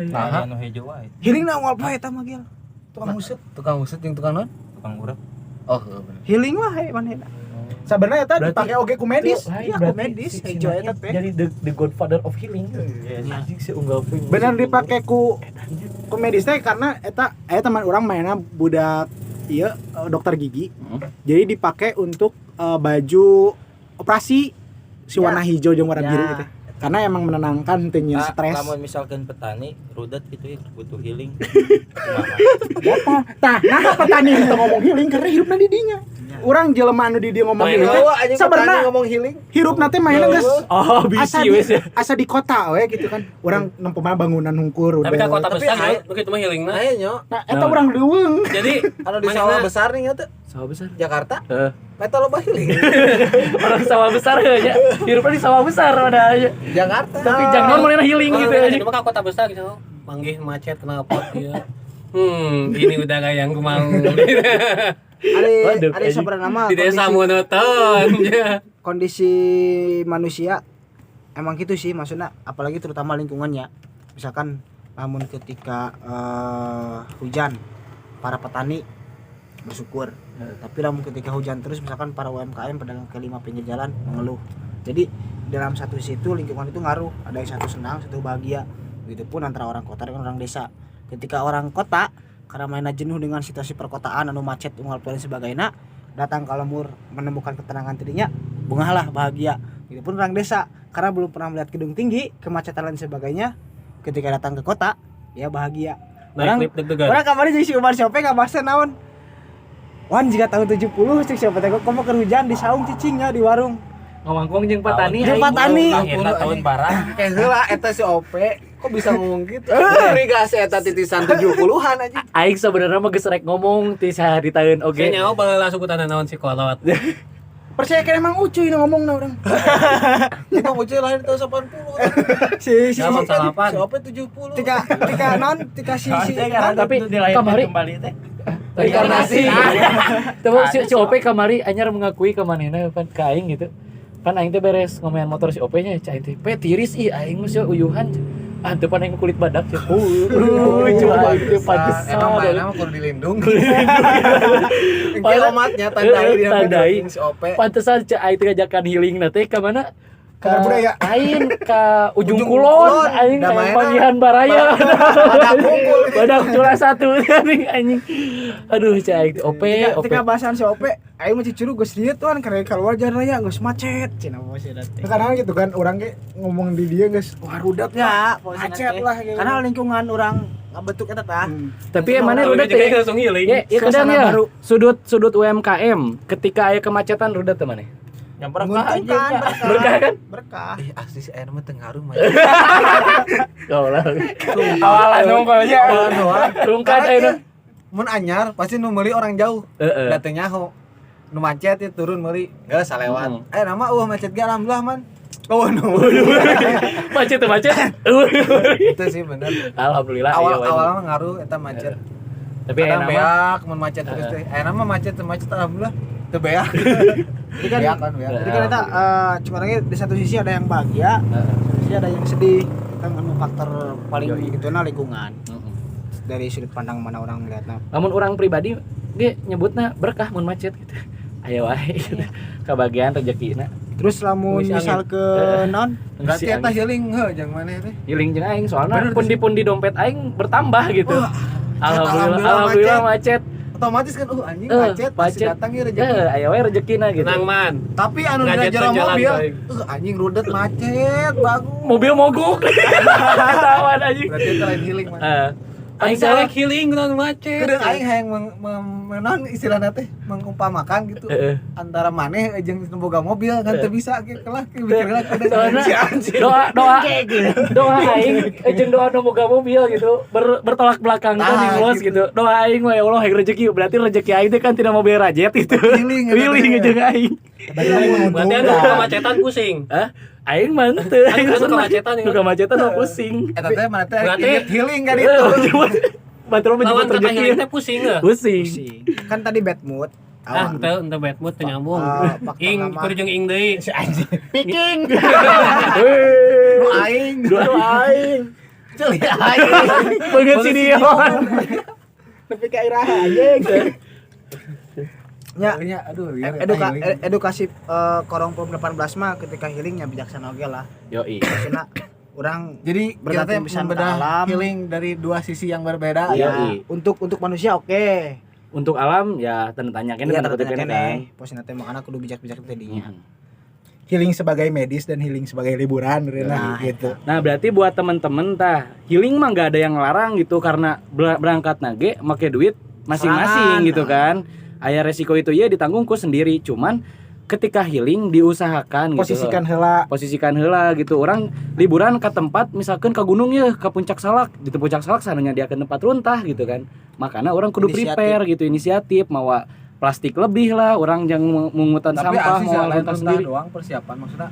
Nah, anu hejo wae. Healing na unggal poe eta mah gil. Tukang useup, Tukang usut jeung tukang non? Tukang urut. Oh, bener. healing wae manehna. Sebenarnya eta Berarti- dipake oge ku medis. Lain, Iya, ku berarti medis si hejo Cina eta teh. jadi the godfather of healing. Ini anjing si unggal poe. Bener dipake ku medis teh karena eta teman urang mainna budak ieu dokter gigi. Jadi dipake untuk baju operasi si warna hijau jeung warna biru gitu. Karena emang menenangkan teu nyieun stres. Lamun misalkan petani rudet gitu ya butuh healing. Tah, nah petani itu ngomong healing karena hidupna di dinya. Urang jelema anu di dia ngomong healing. Oh, anjing Sabarna petani ngomong healing. hirupna teh mainna geus Oh, asa bisi di, wes ya. asa di kota we gitu kan. Urang nempo mah bangunan hungkur Tapi udah. kan kota Tapi besar aya- ya, begitu mah healing Nah, nya. Nah, eta urang leuweung. Jadi Anu di sawah besar nih nya teh. Sawah besar. Jakarta. Heeh. Eta loba healing. Orang sawah besar ya. Hirupnya di sawah besar ada aja. Jakarta. Tapi jangan mulai healing gitu aja. Cuma kan kota besar gitu. Manggih macet kena pot ya. Ini udara yang ku mau. Waduh, Ada sebenarnya mah Di desa monoton ya. kondisi manusia emang gitu sih maksudnya, apalagi terutama lingkungannya. Misalkan namun ketika hujan para petani bersyukur, tapi namun ketika hujan terus misalkan para UMKM pedagang kaki lima pinggir jalan mengeluh. Jadi dalam satu situ lingkungan itu ngaruh, ada yang satu senang satu bahagia. Begitupun antara orang kota dengan orang desa. Ketika orang kota karena mainnya jenuh dengan situasi perkotaan anu macet unggal poe dan sebagainya, datang ke lembur menemukan ketenangan dirinya, bungalah bahagia. Begitupun orang desa karena belum pernah melihat gedung tinggi, kemacetan dan sebagainya, ketika datang ke kota ya bahagia. Naik lift deg-degan. Orang kemarin jadi si Umar Siope ngabahasna naon? Wan jika tahun 70 cik Siope teh komo keur hujan di saung cicingnya di warung. Ngomong jeung petani. Jeung aing. petani. Eta tahun parah. Kayak heula eta si OP kok bisa ngomong gitu. Irigasi eta titisan 70-an aja. Aing sebenarnya mah geus rek ngomong ti saha di taeun oge. Oke, nyawa baheula sukutan naon si kolot. Percaya kan emang ucuy nu ngomongna urang. Kita bocil lahir tahun 80. Si Zaman salapan. Si OP 70. Tika non tika si Tapi kamari kembali teh. reinkarnasi. Tapi si OP kamari anyar mengakui ke manehna pan ka aing gitu. Pan aing teh beres ngomongin motor si OP nya cai teh pe tiris ih aing mah sia uyuhan. Ah teu pan aing kulit badak sia. Coba itu pantesan. Emang mainnya mah kudu dilindungi. Engke omatnya tandai dia Tandai. si OP. Pantesan cai aing teh ngajakan healing na teh ka mana? Ka budaya. Aing ka ujung Ujung kulon, Kulon. aing ka Damaena. Panggihan Baraya. Badak unggul. Badak cula satu anjing. Aduh cai aing OP. tika bahasan si Ope, aing mah cicuru geus dieu tuan karena keluar jalan raya geus macet cenah bos ya teh. Kadang gitu kan orang ge ngomong di dia geus wah rudat Ya, macet lah gitu. karena lingkungan orang ngabentuk eta tah. Tapi emangnya Udah rudet jadi teh. langsung healing. Ya, ya kadang Suasana ya. baru. Sudut UMKM ketika aya kemacetan rudet teh maneh. Yang berkah Menguntungkan aja. Berkah kan? Berkah. Ih, asli si air mah teu ngaruh mah. Kaulah. Awalan nongkolnya. Rungkan ayeuna. Mun anyar pasti nu meuli orang jauh. Heeh. Da teu nyaho. Nu macet ya turun meuli. Geus salewat. Nama macet ge alhamdulillah man. Oh no. Macet teh macet. Itu sih bener. Alhamdulillah Awal iya, awal mah ngaruh eta macet. Tapi Kadang enak mah. beak mun macet terus teh. Nama macet teu macet alhamdulillah. Teu beak. Jadi kan Beak kan beak. Jadi kan eta cuma lagi di satu sisi ada yang bahagia, di sisi ada yang sedih. Kita nganu faktor paling gituna lingkungan. Dari sudut pandang mana orang melihatnya. Namun orang pribadi dia nyebutna berkah mun macet gitu. Ayo wae gitu. Kabagian rezekina. Terus lamun Ngisi angin. misal ke non Berarti eta healing heuh jeung maneh teh. Healing jeung aing soalna Bener, pundi-pundi dompet aing bertambah gitu. alhamdulillah Alhamdulillah macet. Otomatis kan anjing macet pasti datang ya rezeki. Ayo wae rezekina gitu. Tenang man. Tapi anu di Ngajet jero jalan mobil, baik. anjing rudet macet bagus. Mobil mogok. Tawan anjing. Berarti itu lain healing man. Aing salah salah healing non macet. Kadang aing hayang menon istilahna teh mengumpamakan gitu. Antara maneh jeung boga mobil kan teu bisa ge kelah mikirna Soalnya kadang. doa aing jeung doa nu boga mobil gitu bertolak belakang kan Nah, di bos gitu. Doa aing mah ya Allah yang rezeki berarti rezeki aing teh kan tidak mobil rajet itu. Healing, Healing jeung aing. Berarti anu kemacetan pusing. Hah? Aing mah teu. Aing anu kemacetan Nu kemacetan mah pusing. Eta teh mana teh Berarti- inget healing kan itu. Batur Lawan menyebut kata healing rezeki. teh pusing ya. Pusing. kan tadi bad mood, ente bad mood teu nyambung. faktor Ing nama. kudu jeung ing deui. Si anjing. Picking. Nu aing. Aing. Ceuli aing. Banget si Dion. Nepi ka iraha anjing. Ya, Nya aduh biar eta healing. edukasi korong POM 18 mah ketika healingnya bijaksana oge lah. Yoi. Maksudna urang Jadi kita bergantung teh pisan membedah ka alam. healing dari dua sisi yang berbeda. Iya. Ya, untuk manusia oke. Untuk alam ya tanda tanya kene Iya, tanda kutip ternyata kene kan. kene. Posina teh makana kudu bijak-bijak tadinya. Healing sebagai medis dan healing sebagai liburan Nah, gitu. Nah, berarti buat temen-temen tah, healing mah nggak ada yang larang gitu karena berangkat nage make duit masing-masing Sorangan. gitu kan. Aya resiko itu ya ditanggung ku sendiri, cuman ketika healing diusahakan gitu. Posisikan heula gitu. Orang liburan ke tempat misalkan ke gunung ya, ke puncak salak, di puncak salak sananya dia ke tempat runtah gitu kan. Makanya orang kudu prepare gitu, inisiatif mawa plastik lebih lah, orang jangan mengutan Tapi sampah asli mau lain runtah sendiri. doang persiapan maksudnya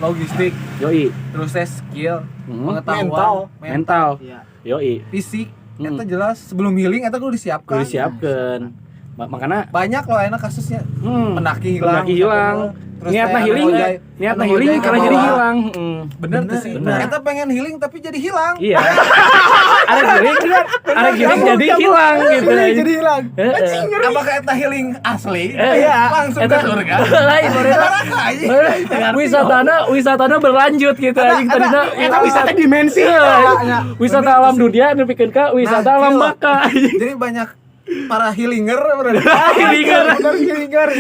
logistik, Yoi. terus tes skill, Mental. pengetahuan, Mental. Iya. Yoi. fisik. Hmm. Eta jelas sebelum healing eta kudu disiapkan. Kudu disiapkeun. Makanya Banyak loh enak kasusnya. Pendaki hilang. Pendaki hilang. Terus Niatna teh healing, anu niatna anu healing ngojek kalau ke jadi bawah. hilang. Bener tuh sih. Bener. Kita pengen healing tapi jadi hilang. Iya. Ada healing jadi hilang gitu. Jadi hilang. Apakah eta healing asli? Iya. Langsung ke surga. Lain wisatana berlanjut gitu anjing tadina. Eta wisata dimensi. Wisata alam dunia nepikeun ka wisata Nah, alam gitu. baka. Jadi banyak para healinger berarti. Healinger.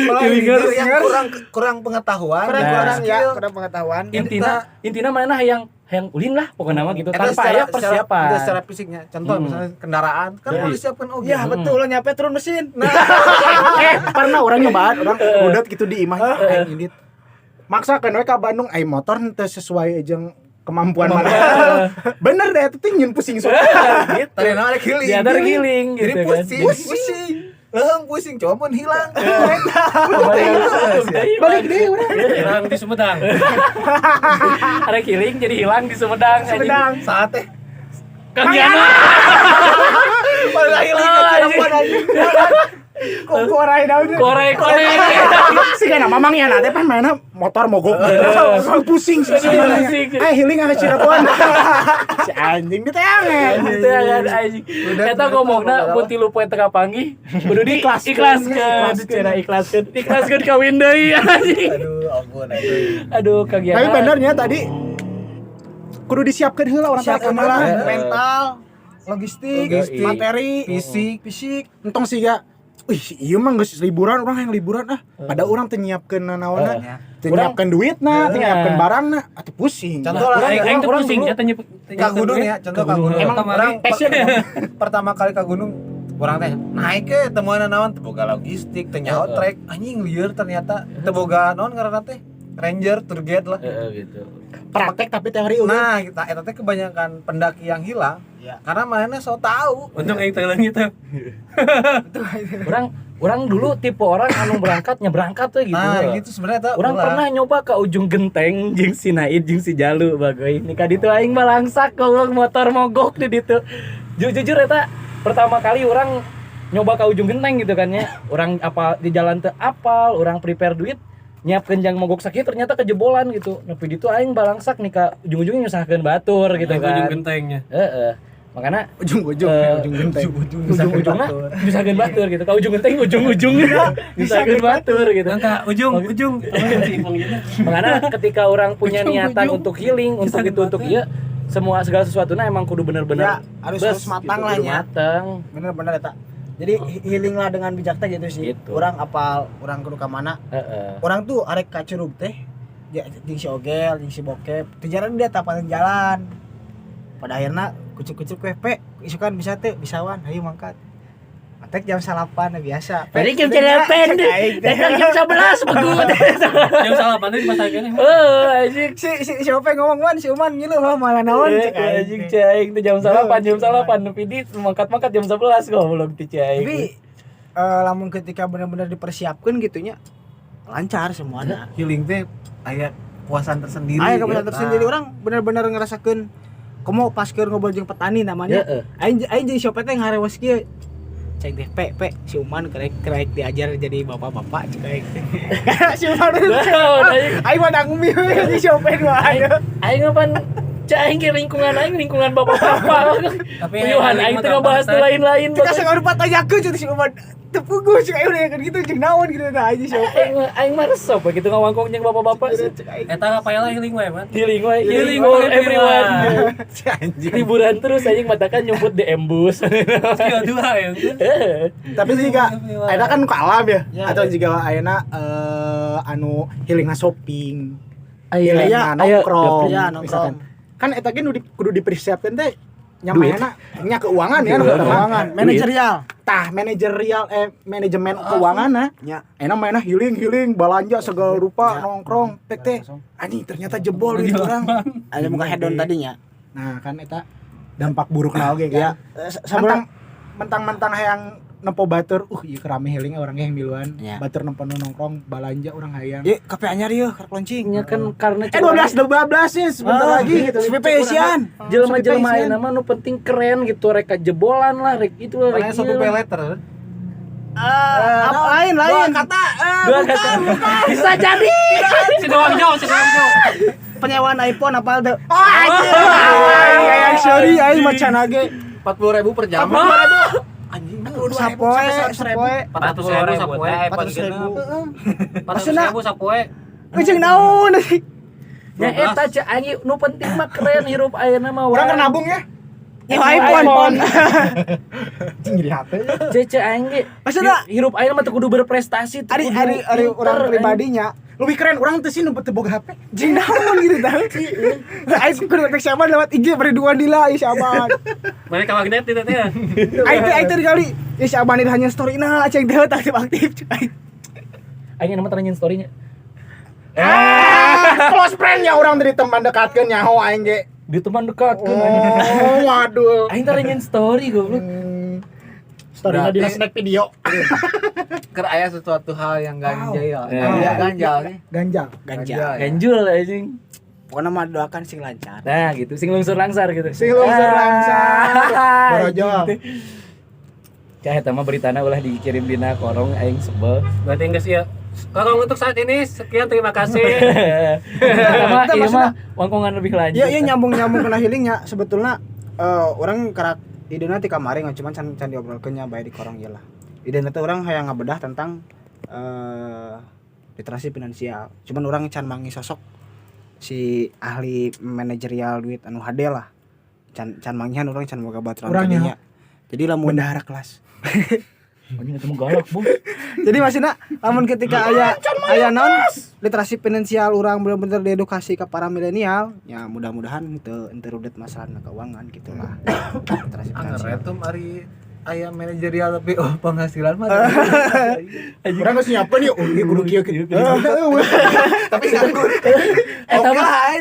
Para healinger yang kurang pengetahuan, Kurang kurang ya, skill. kurang pengetahuan. Intina mana yang ulin lah pokoknya nama gitu Eta tanpa aya persiapan. Itu secara fisiknya. Contoh misalnya kendaraan kan Iya. harus disiapkan oge. Ya betul, nyampe turun mesin. Nah, Pernah orang nyobaan, orang udat gitu di imah aing indit. Maksakeun we ka Bandung ai motor teu sesuai jeung kemampuan mana. Bener deh, itu nyeun pusing soalnya. Gitu. ternyata ada healing. Dia ada healing Jadi gitu kan. pusing. Pusing coba pun hilang. Balik deh urang. Hilang di Sumedang. Ada healing jadi hilang di Sumedang. Sumedang. Saat teh Kang Yana. malah healing ke Cirebon aja. Kok korai daun. Korek. Si kana mamang ya teh pan mainna motor mogok. Pusing sih sebenarnya. Healing ke Cirebon. Si anjing di teangan. Gitu ya kan anjing. Eta ngomongna mun tilu poe tengah panggih kudu diikhlaskeun. Ikhlaskeun kawin deui anjing. Aduh ampun. Aduh Kang Yana. Tapi benernya tadi kudu disiapkeun heula orang Siapkan heula. mental, logistik, materi, fisik. Entong siga ieu mah geus liburan, orang yang liburan pada orang teu nyiapkeun naonna. Teu nyiapkeun duitna, teu nyiapkeun barangna, atuh pusing. Contoh lah Aing teh pusing eta ka gunung ya, contoh ka gunung. Emang orang passion pertama kali ka gunung orang teh naik ke temuan naon teu boga logistik, teu nyaho trek, anjing lieur ternyata teu boga naon ngaranna teh ranger, tour guide lah. Gitu. praktek tapi teori unggul. Nah, kita eta teh kebanyakan pendaki yang hilang. Iya. Karena mana so tahu. Untung aing teu leungit teh. Orang dulu tipe orang anu berangkat tuh gitu. Nah, gitu sebenarnya eta. Orang pernah nyoba ke ujung genteng jeung si Naid jeung si Jalu bagoy. Nika ditu aing balangsak goblok motor mogok di ditu. Jujur eta pertama kali orang nyoba ke ujung genteng gitu kan ya. Orang apa di jalan teu apal, orang prepare duit nyiapkeun jang mogok sakit ternyata kejebolan gitu. Nepi ditu aing balangsak nih ka ujung-ujungnya nyusahkeun batur gitu kan. Ujung gentengnya. Heeh. Makanya Ujung-ujung genteng. ujung-ujungnya nyusahkeun batur gitu. Ka ujung genteng ujung-ujungnya nyusahkeun batur gitu. Angka ujung. Makanya ketika orang punya niatan untuk healing, untuk itu untuk iya, semua segala sesuatunya emang kudu bener-bener Ya, harus matang lah kudu ya. matang. Bener-bener eta. Jadi healing lah dengan bijak teh gitu sih. Gitu. Orang apal, orang kudu ka mana? Heeh. Orang tuh arek ka Curug teh. Ya jeung si Ogel, jeung si Bokep. Tujuan dia tapalan jalan. Pada akhirnya kucuk-kucuk pe isukan bisa teh bisawan hayu mangkat. Atek jam 8 biasa. Tadi jam 8, datang jam 11 begut. Jam 8 teh dimasakkeun. Anjing. Si Ope ngomong man si Uman ngilu malah naon cek Anjing cai teh jam 8 nepi di mangkat-mangkat jam 11 goblok teh cai. Tapi lamun ketika benar-benar dipersiapkan gitunya lancar semuanya. healing teh aya kepuasan tersendiri. Ayo kepuasan tersendiri orang benar-benar ngerasakeun komo pas keur ngobrol jeung petani namanya. Aing jeung si Ope teh ngarewas kieu. cek teh pe si Uman kerek diajar jadi bapak-bapak cek aing teh. Si Uman aing mah dangmi di Shopee dua ada. Aing pan aing ke lingkungan bapak-bapak. Tapi Yuhan aing teh ngebahas teu lain-lain. Kita sekarang rupa tanyakeun cek si Uman. Tepugu cek aing udah gitu jeung naon gitu nah aja Shopee. Aing mah resep begitu ngawangkong jeung bapak-bapak. Eta ngapain healing we, Man? Healing Healing for for everyone. Si anjing. Liburan terus anjing matakan nyumput di embus. Skill 2 ya. Tapi jika ayeuna kan ka alam ya atau jika ayeuna anu healing shopping. Aya nongkrong. Iya, Misalkan. nongkrong. Kan eta ge kudu dipersiapkeun teh nyamana nya keuangan ya keuangan Manajerial. tah manajemen keuanganna nya enak mana healing belanja segala rupa nongkrong teh anjing ternyata jebol gitu orang Ada muka hedon tadinya. nah kan eta dampak buruk na oge kan mentang hayang nempo batur ieu kerame healing orang yang miluan Ya. batur nempo nongkrong balanja orang hayang Ye, kape anyar yeuh karek loncing. Nya kan karena 12 ya sebentar lagi gitu SPP isian. jelema-jelema ayeuna mah nu penting keren gitu rek jebolan lah rek itu lah rek. Makanya satu pay letter. Lain. Dua kata. Bisa jadi. Si doang jauh. Penyewaan iPhone apal teu? Kayak sorry aing macan age 40.000 per jam. Sapoe. 400.000 sapoe, iPhone gitu. 400.000 sapoe. Ujung naon Nya eta cek anjing nu penting mah keren hirup ayeuna mah orang kan nabung ya iPhone. anjing jadi HP Cece aing ge. Maksudna Hirup ayeuna mah teu kudu berprestasi. Ari orang pribadinya lebih keren orang teh sih nu teu boga HP jeung naon gitu tah aing kudu kontak siapa lewat IG beriduan dila ieu saban Mereka magnet itu teh. aing teh kali ieu saban itu hanya story nah cek teh aktif Aing nama tanyain story-nya. close friend-nya orang dari teman dekatkeun nyaho aing ge Di teman dekat kan. waduh Aing tanyain story goblok. story-na dina snack video Ker aya sesuatu hal yang ganjil. Ya. Ganjal nih. ganjal Ganjul anjing. Pokoknya mah doakan sing lancar. Nah gitu, sing lungsur langsar gitu. sing lungsur langsar borojol Cah eta mah beritana ulah dikirim dina korong aing sebel. Berarti geus ya. Kalau untuk saat ini sekian terima kasih. Sama ieu mah wangkongan lebih lanjut. Iya nyambung kena healingnya sebetulnya orang karak idena ti kamari cuman can diobrolkeun nya bae di korong ieu lah. Idena teh urang hayang ngabedah tentang literasi finansial. Cuman orang can mangi sosok si ahli manajerial duit anu hade lah. Can mangihan urang can boga baturan tadinya. Jadi lamun bendahara kelas. Anjing eta mah galak, Bos. Jadi maksudnya lamun ketika aya naon literasi finansial urang bener-bener diedukasi ke para milenial, ya mudah-mudahan teu rudet masalah keuangan gitulah. Literasi Angger finansial. eta mari aya manajerial tapi penghasilan mah. urang geus nyiapkeun yuk ieu kudu kieu tapi sanggup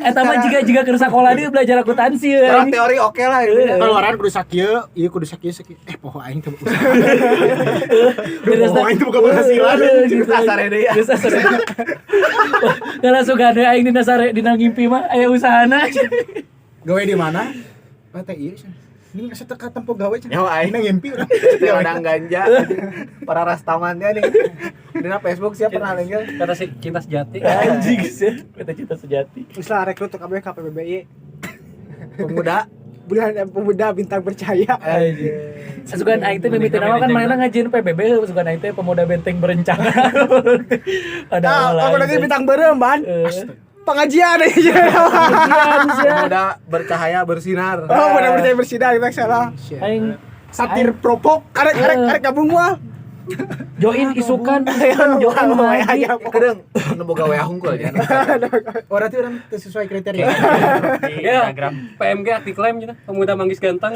Eta mah jiga keur sakola deui belajar akuntansi Secara anjing. teori oke lah itu. keluaran kudu sakieu ieu kudu sakieu poho aing teh usaha poho aing teh buka penghasilan Gitu. Kasare deui ya. Geus asare. Kalau suka ada aing dina sare dina ngimpi mah aya usahana. gawe di mana teh ieu ini asa teka tempo gawe cenah Nyawa aing ngimpi urang orang ganja para rastamannya nih dina Facebook siapa pernah linggil Kata si cinta sejati. Anjing sih, kata cinta sejati. Geus lah rekrut kabeh ka PBBI. pemuda Pemuda bintang percaya. Sugan aing teh mimiti nama kan mana ngajieun PBB sugan aing teh pemuda benteng berencana. Ada Aku lagi bintang berem, Ban. Pengajian aja. pemuda bercahaya bersinar. Oh, benar percaya bersidang kita salah. Aing satir propok Arek gabung gua. join isukan join mengaji. Kadang nu boga we hungkul ya. orang teh urang teu sesuai kriteria Di Instagram. PMG arti klaim gitu. Pemuda manggis ganteng.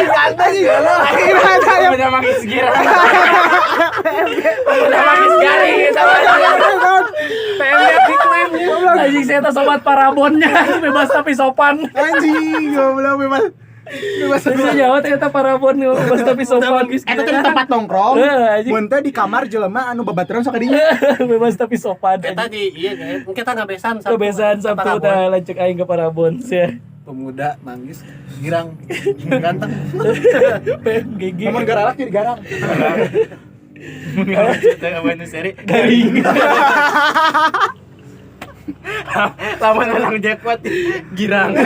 Ganteng sih lo. Pemuda manggis gira. Pemuda manggis garing gitu. PMG arti klaim gitu. Anjing saya teh sobat parabonnya bebas tapi sopan. anjing goblok bebas Bisa jawab ternyata parabon bebas tapi sopan. eta teh tempat nongkrong Anjing. mun teh di kamar jelema anu babaturan sok ka dinya Bebas tapi sopan. Kita di iya kan. Kita ngabesan Kebiasaan Sabtu teh lanceuk aing ke parabon sia. pemuda nangis girang ganteng. PMGG. Namun garalak jadi garang. Garing. Lamun menang jackpot girang.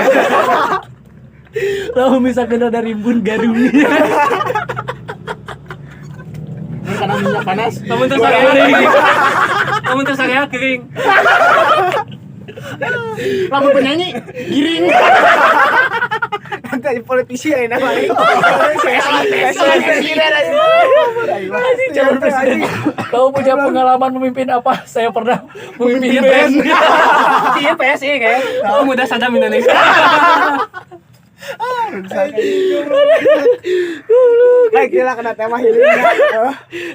Lalu misalkan ada rimbun garung. Karena minyak panas. Namun terus saya kering. Namun terus saya kering. Lamun penyanyi giring. Nanti politisi ya namanya. Calon presiden. Kau punya pengalaman memimpin apa? Saya pernah memimpin band. Iya PSI kayak. Pemuda Sadam Indonesia. Baik gila kena tema healing.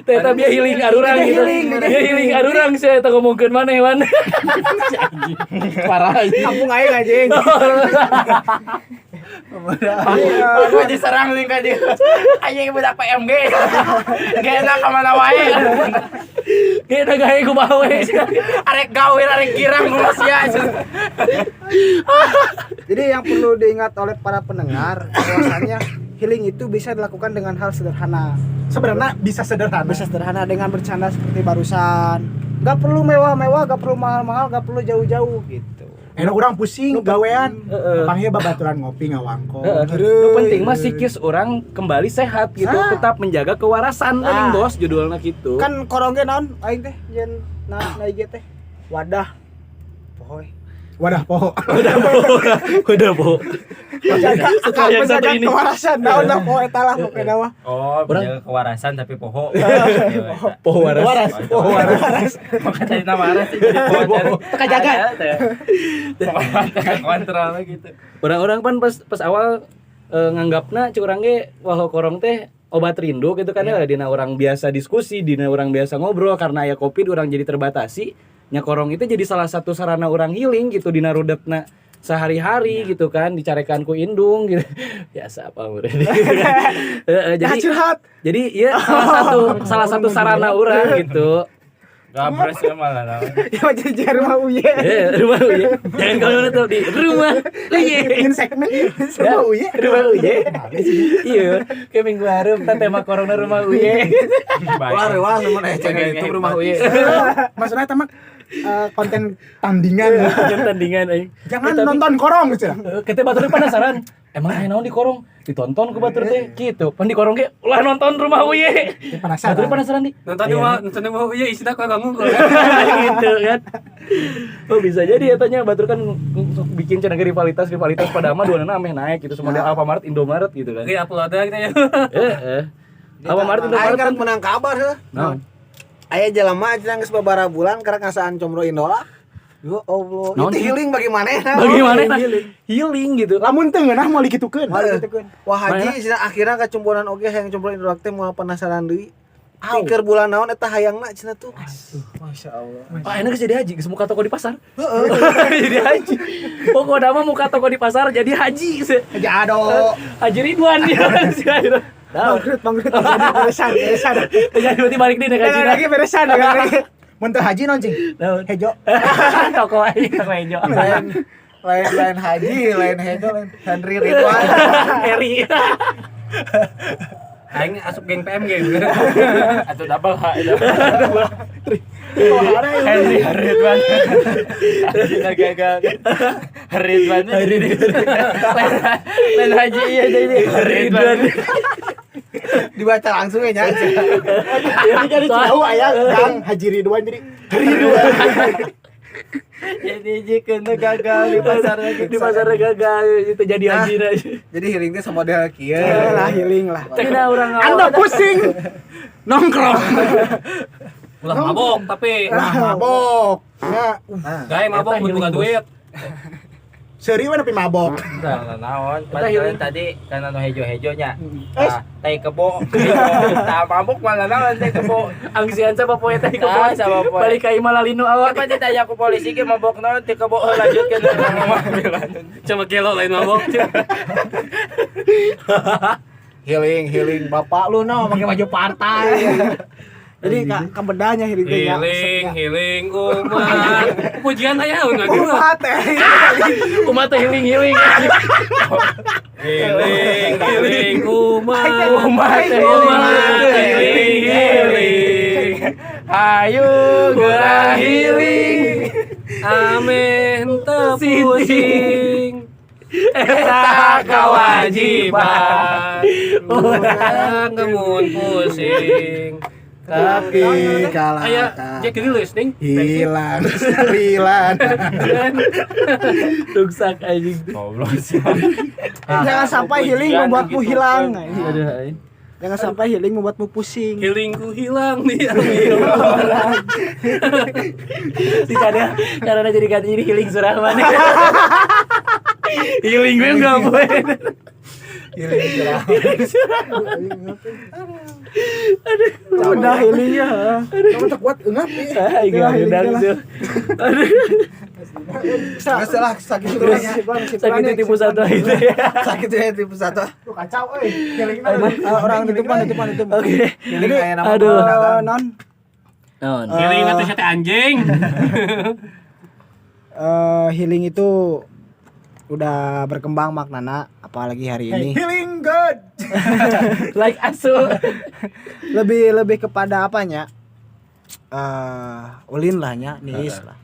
Ternyata dia healing arurang gitu. Dia healing arurang sih eta ngomongkeun maneh wan. Parah aja. Kampung aing anjing. Aku diserang nih ka dia. Anjing budak PMG. Ge enak ka mana wae. Dia udah gawe kumaha we. Arek gawir arek girang kumaha sia. Jadi yang perlu diingat oleh para pendengar bahwasanya healing itu bisa dilakukan dengan hal sederhana. Sebenarnya bisa sederhana. Bisa sederhana dengan bercanda seperti barusan. Gak perlu mewah-mewah, gak perlu mahal-mahal, gak perlu jauh-jauh gitu. Enak orang pusing gawean. Panggil babaturan ngopi ngawangko. Nu penting mah sikis orang kembali sehat gitu, tetap menjaga kewarasan teuing bos judulna gitu. Kan korongge naon aing teh jen na IG teh. Wadah. Pohoy. Wadah poho. Udah po. Yang satu ini kewarasan naon lah poho eta lah pokoknya mah. Oh, menjaga kewarasan tapi poho. Poho waras. Poho waras. Maka tadi nama waras sih jadi poho. Teka jaga. Kontrol gitu. Orang-orang pan pas awal nganggapna cik urang ge walau korong teh obat rindu gitu kan ya dina orang biasa diskusi, dina orang biasa ngobrol karena aya Covid orang jadi terbatasi. Nya korong itu jadi salah satu sarana orang healing gitu dina rudepna sehari-hari gitu kan dicarekan ku indung gitu. Biasa apa murid. Jadi ya salah satu sarana orang gitu. Gabres ya malah naon. Ya jadi rumah uye. Rumah uye. Jangan kalau tuh di rumah uye. Bikin segmen rumah uye. Rumah uye. Iya, kayak minggu harum tema corona rumah uye. Wah temen channel itu rumah uye. Maksudnya tamak konten tandingan. Konten tandingan aing. Jangan nonton korong gitu. Kita batur penasaran. Emang aya naon di korong? Ditonton ku batur teh gitu. Pan di korong ge ulah nonton rumah uye. Penasaran. Batur penasaran di. Nonton rumah uye isina ku ganggu. Gitu kan. Oh bisa jadi ya tanya batur kan bikin channel rivalitas pada mah duana ameh naik gitu semua di Alfamart, Indomaret gitu kan. Oke, upload aja kita ya. Alfamart, Aing Indomaret kan kan. menang kabar heuh. Naon? Aya jelema aja geus babaraha bulan karek ngasaan combro Indola. Ya Allah, Naon itu sih? healing bagaimana? Bagaimana? Healing gitu. Lamun teu ngeunah mau dikitukeun. Wah haji cenah akhirna kacumburan oge hayang combro Indola teh moal penasaran deui. Pikir bulan naon eta hayangna cenah tuh. Masyaallah. Ah, enak jadi haji, geus muka toko di pasar. Jadi haji. Pokoknya mah muka toko di pasar jadi haji. Haji ado. Haji Ridwan ya. Bangkrut. Beresan. Jadi berarti balik deh haji. Lagi beresan lagi. Mun teu haji non cing. Naon? Hejo. Toko aing toko hejo. Lain haji, lain hejo, lain Henry Ridwan. Eri. Aing asup geng PMG. Atuh double H itu. Henry Ridwan. Cina gagal. Ridwan. Lain haji iya jadi Ridwan. Dibaca langsung ya nya. Jadi kan tahu aya Kang Haji Ridwan jadi Ridwan. Jadi jikeun gagal di pasar lagi. Di pasar gagal itu jadi haji. Jadi healing teh sama model kieu. Lah healing lah. Cina urang Anda pusing. Nongkrong. Ulah mabok tapi Mabok. Ya, gawe mabok butuh duit. seuri we nepi mabok. Nah, naon? Kita healing. Tadi kan anu hejo-hejonya. Tah, tai kebo. Tah mabuk malah naon teh kebo. Angsian sa popoe teh ke Ah, sa popoe. balik ka imah lalino awak. Apa ditanya ku polisi ge mabok naon teh kebo lanjutkeun mobilan. Cuma kilo lain mabok. Healing bapak lu no pakai baju partai. Jadi kebedanya healing teh ya. Healing umat. Pujian aya enggak gitu. Umat teh. Umat teh healing. Healing umat. Healing. Ayo gerak healing. Amin tepusing. Eta kewajiban. Urang gemun pusing. Tapi kalah Aya Jack listening. hilang hilang. Ruksak anjing. Jangan sampai healing membuatmu hilang. Aduh aing. Jangan sampai healing membuatmu pusing. Healingku hilang diambil orang. Si karena jadi ganti jadi healing Surahman. Healing gue enggak boleh. Udah healing ya. Kamu tak kuat enggak? Aing ngundang sih. Masalah sakit Sakit tipu satu itu ya. sakit ya tipe 1. Tuh kacau euy. Healing Orang ditupan. Oke. Jadi Aduh. Non Non. Healing atau sate anjing. healing itu udah berkembang maknana apalagi hari ini. Healing good. Like asu. Lebih kepada apanya? Ulin lah nya, niis lah.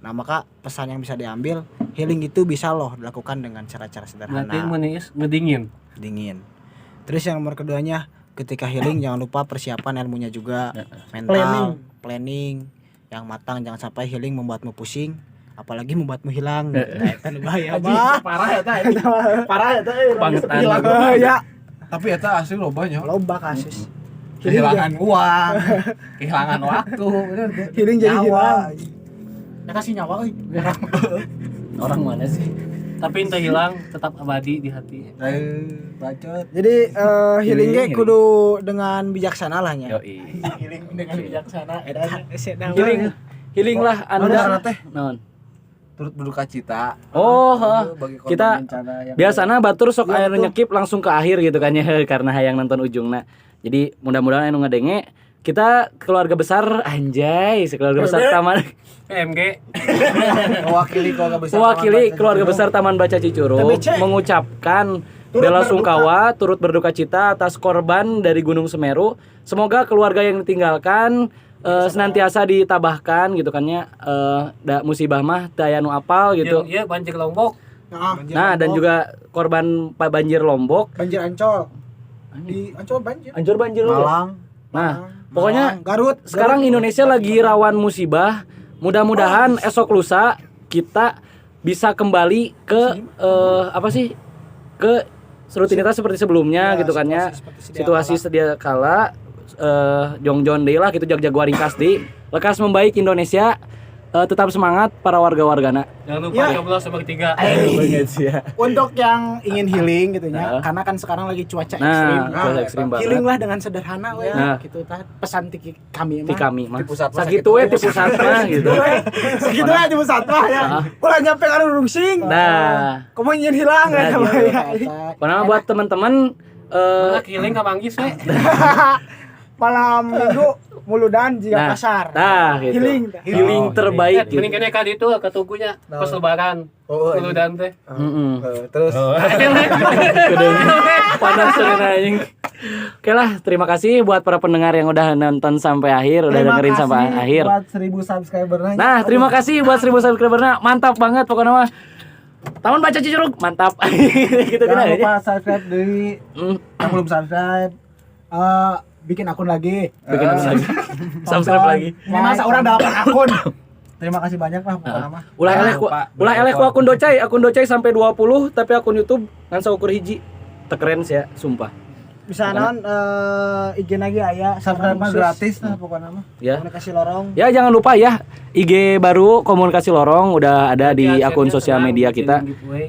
Nah, maka pesan yang bisa diambil, healing itu bisa loh dilakukan dengan cara-cara Berarti sederhana, menis ngedingin. dingin. Terus yang nomor keduanya, ketika healing jangan lupa persiapan ilmunya juga, mental, planning yang matang, jangan sampai healing membuatmu pusing, apalagi membuatmu hilang. Eta bahaya bah. Parah eta. Parah eta. Kebangetan. Ya, tapi eta asli lobanya. loba kasus. Kehilangan uang, kehilangan waktu, bener tuh. Healing jadi hilang. Eta sih nyawa euy. Orang mana sih? Tapi entah hilang tetap abadi di hati. Bacot. Jadi healing ge kudu dengan bijaksana lah nya. Yoi. Healing dengan bijaksana. Healing lah Anda. Non. Turut berduka cita. Oh, Bagi korban kita bencana yang biasanya batur sok aya nu nyekip langsung ke akhir gitu kan ya karena hayang nonton ujungna. Jadi mudah-mudahan anu ngadenge kita keluarga besar anjay, keluarga besar Taman PMG mewakili keluarga besar Taman Baca Cicurug mengucapkan bela sungkawa turut berduka cita atas korban dari Gunung Semeru. Semoga keluarga yang ditinggalkan senantiasa ditabahkan gitu kan ya, musibah mah daya nu apal gitu. Iya banjir Lombok. Nah, dan juga korban banjir Lombok. Banjir Ancol. Di Ancol banjir. Anjur banjir Malang. Nah, pokoknya Garut. sekarang Indonesia lagi rawan musibah. Mudah-mudahan esok lusa kita bisa kembali ke ke rutinitas seperti sebelumnya gitu kan ya. Situasi sedia kala jongjon deui lah gitu jag-jagoan ringkas di lekas membaik Indonesia. Tetap semangat para warga-wargana. Jangan lupa coblos sama ketiga. Banget sih ya. Untuk yang ingin healing gitu ya, karena kan sekarang lagi cuaca ekstrim. Nah, cuaca ekstrim banget. Healing lah dengan sederhana we Nah. gitu tah. Pesan ti kami Di mah. kami mah. Di pusat mah Sakitu we di pusat mah gitu. Segitu aja di pusat mah ya. Ulah nyampe ka rungsing. Nah, Komo ingin hilang Nah, ya. gitu. Pernah buat teman-teman Healing ka manggis we. Malam minggu muludan jika pasar. Nah, gitu. Healing terbaik gitu. Mending kene ka ditu ketugunya pas lebaran. Kudu dan teh. Terus Panas anjing. Oke lah, terima kasih buat para pendengar yang udah nonton sampai akhir, udah dengerin sampai akhir. buat 1000 subscriber Nah, terima kasih buat 1000 subscribernya. Mantap banget pokoknya mah. Taman Baca Cicurug, mantap. Gitu kan Jangan lupa aja. subscribe dari yang belum subscribe. Bikin akun lagi. Bikin lagi. Subscribe lagi. Ini masa orang 8 akun. Terima kasih banyak lah pokoknya mah. Ulah eleh ku akun docai sampai 20 tapi akun YouTube ngan saukur hiji. Tekeren sih ya, sumpah. Bisa non IG lagi aya Subscribe mah khusus. gratis lah pokoknya mah. Ya. Komunikasi lorong. Ya jangan lupa ya IG baru Komunikasi Lorong udah ada di akun sosial media kita.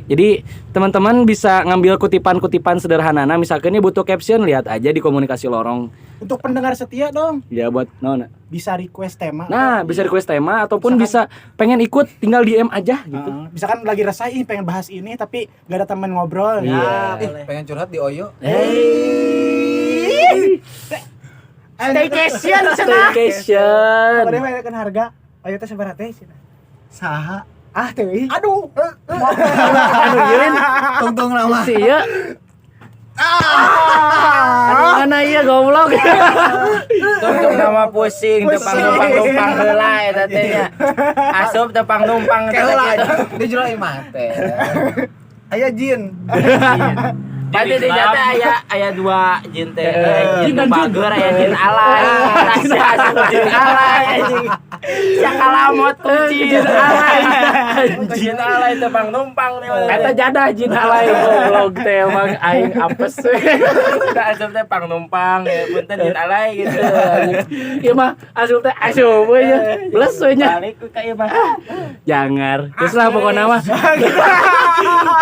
Jadi teman-teman bisa ngambil kutipan-kutipan sederhana. Nah, misalkan ini butuh caption lihat aja di Komunikasi Lorong. Untuk pendengar setia dong, Ya buat nona. bisa request tema. Nah, bisa request tema ataupun bisa pengen ikut tinggal DM aja gitu. Misalkan lagi resah pengen bahas ini tapi gak ada teman ngobrol. Iya. Pengen curhat di Oyo. Staycation cenah. Staycation. Bade mah kan harga. Ayo teh sabaraha teh cenah. Saha? Ah teuing. Aduh. Anu ieu Tungtung nama. si ieu. Anu mana ieu goblok. Tungtung nama pusing tepang numpang heula eta teh nya. Asup tepang numpang Kayak lah, di jero imah teh. Aya jin. Pasti di jata aya dua jin teh. Jin Jin dan jin. bager aya jin alay. Rasa asup jin alay anjing. Sakalamot ku jin alay. Jin alay tepang numpang nih. Eta jadah jin alay goblok teh emang aing apes we. Kita asup teh pang numpang ya punten jin alay gitu. Ieu mah asup teh asup we nya. Beles we nya. Balik ku ka ieu mah. Jangar. Geus lah pokona mah.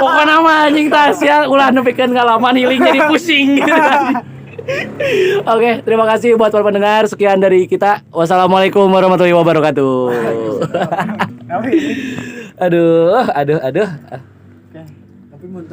Pokona mah anjing tah sia ulah nepikeun ngalaman healing jadi pusing gitu. Oke, terima kasih buat para pendengar. Sekian dari kita. Wassalamualaikum warahmatullahi wabarakatuh. Aduh. Tapi mun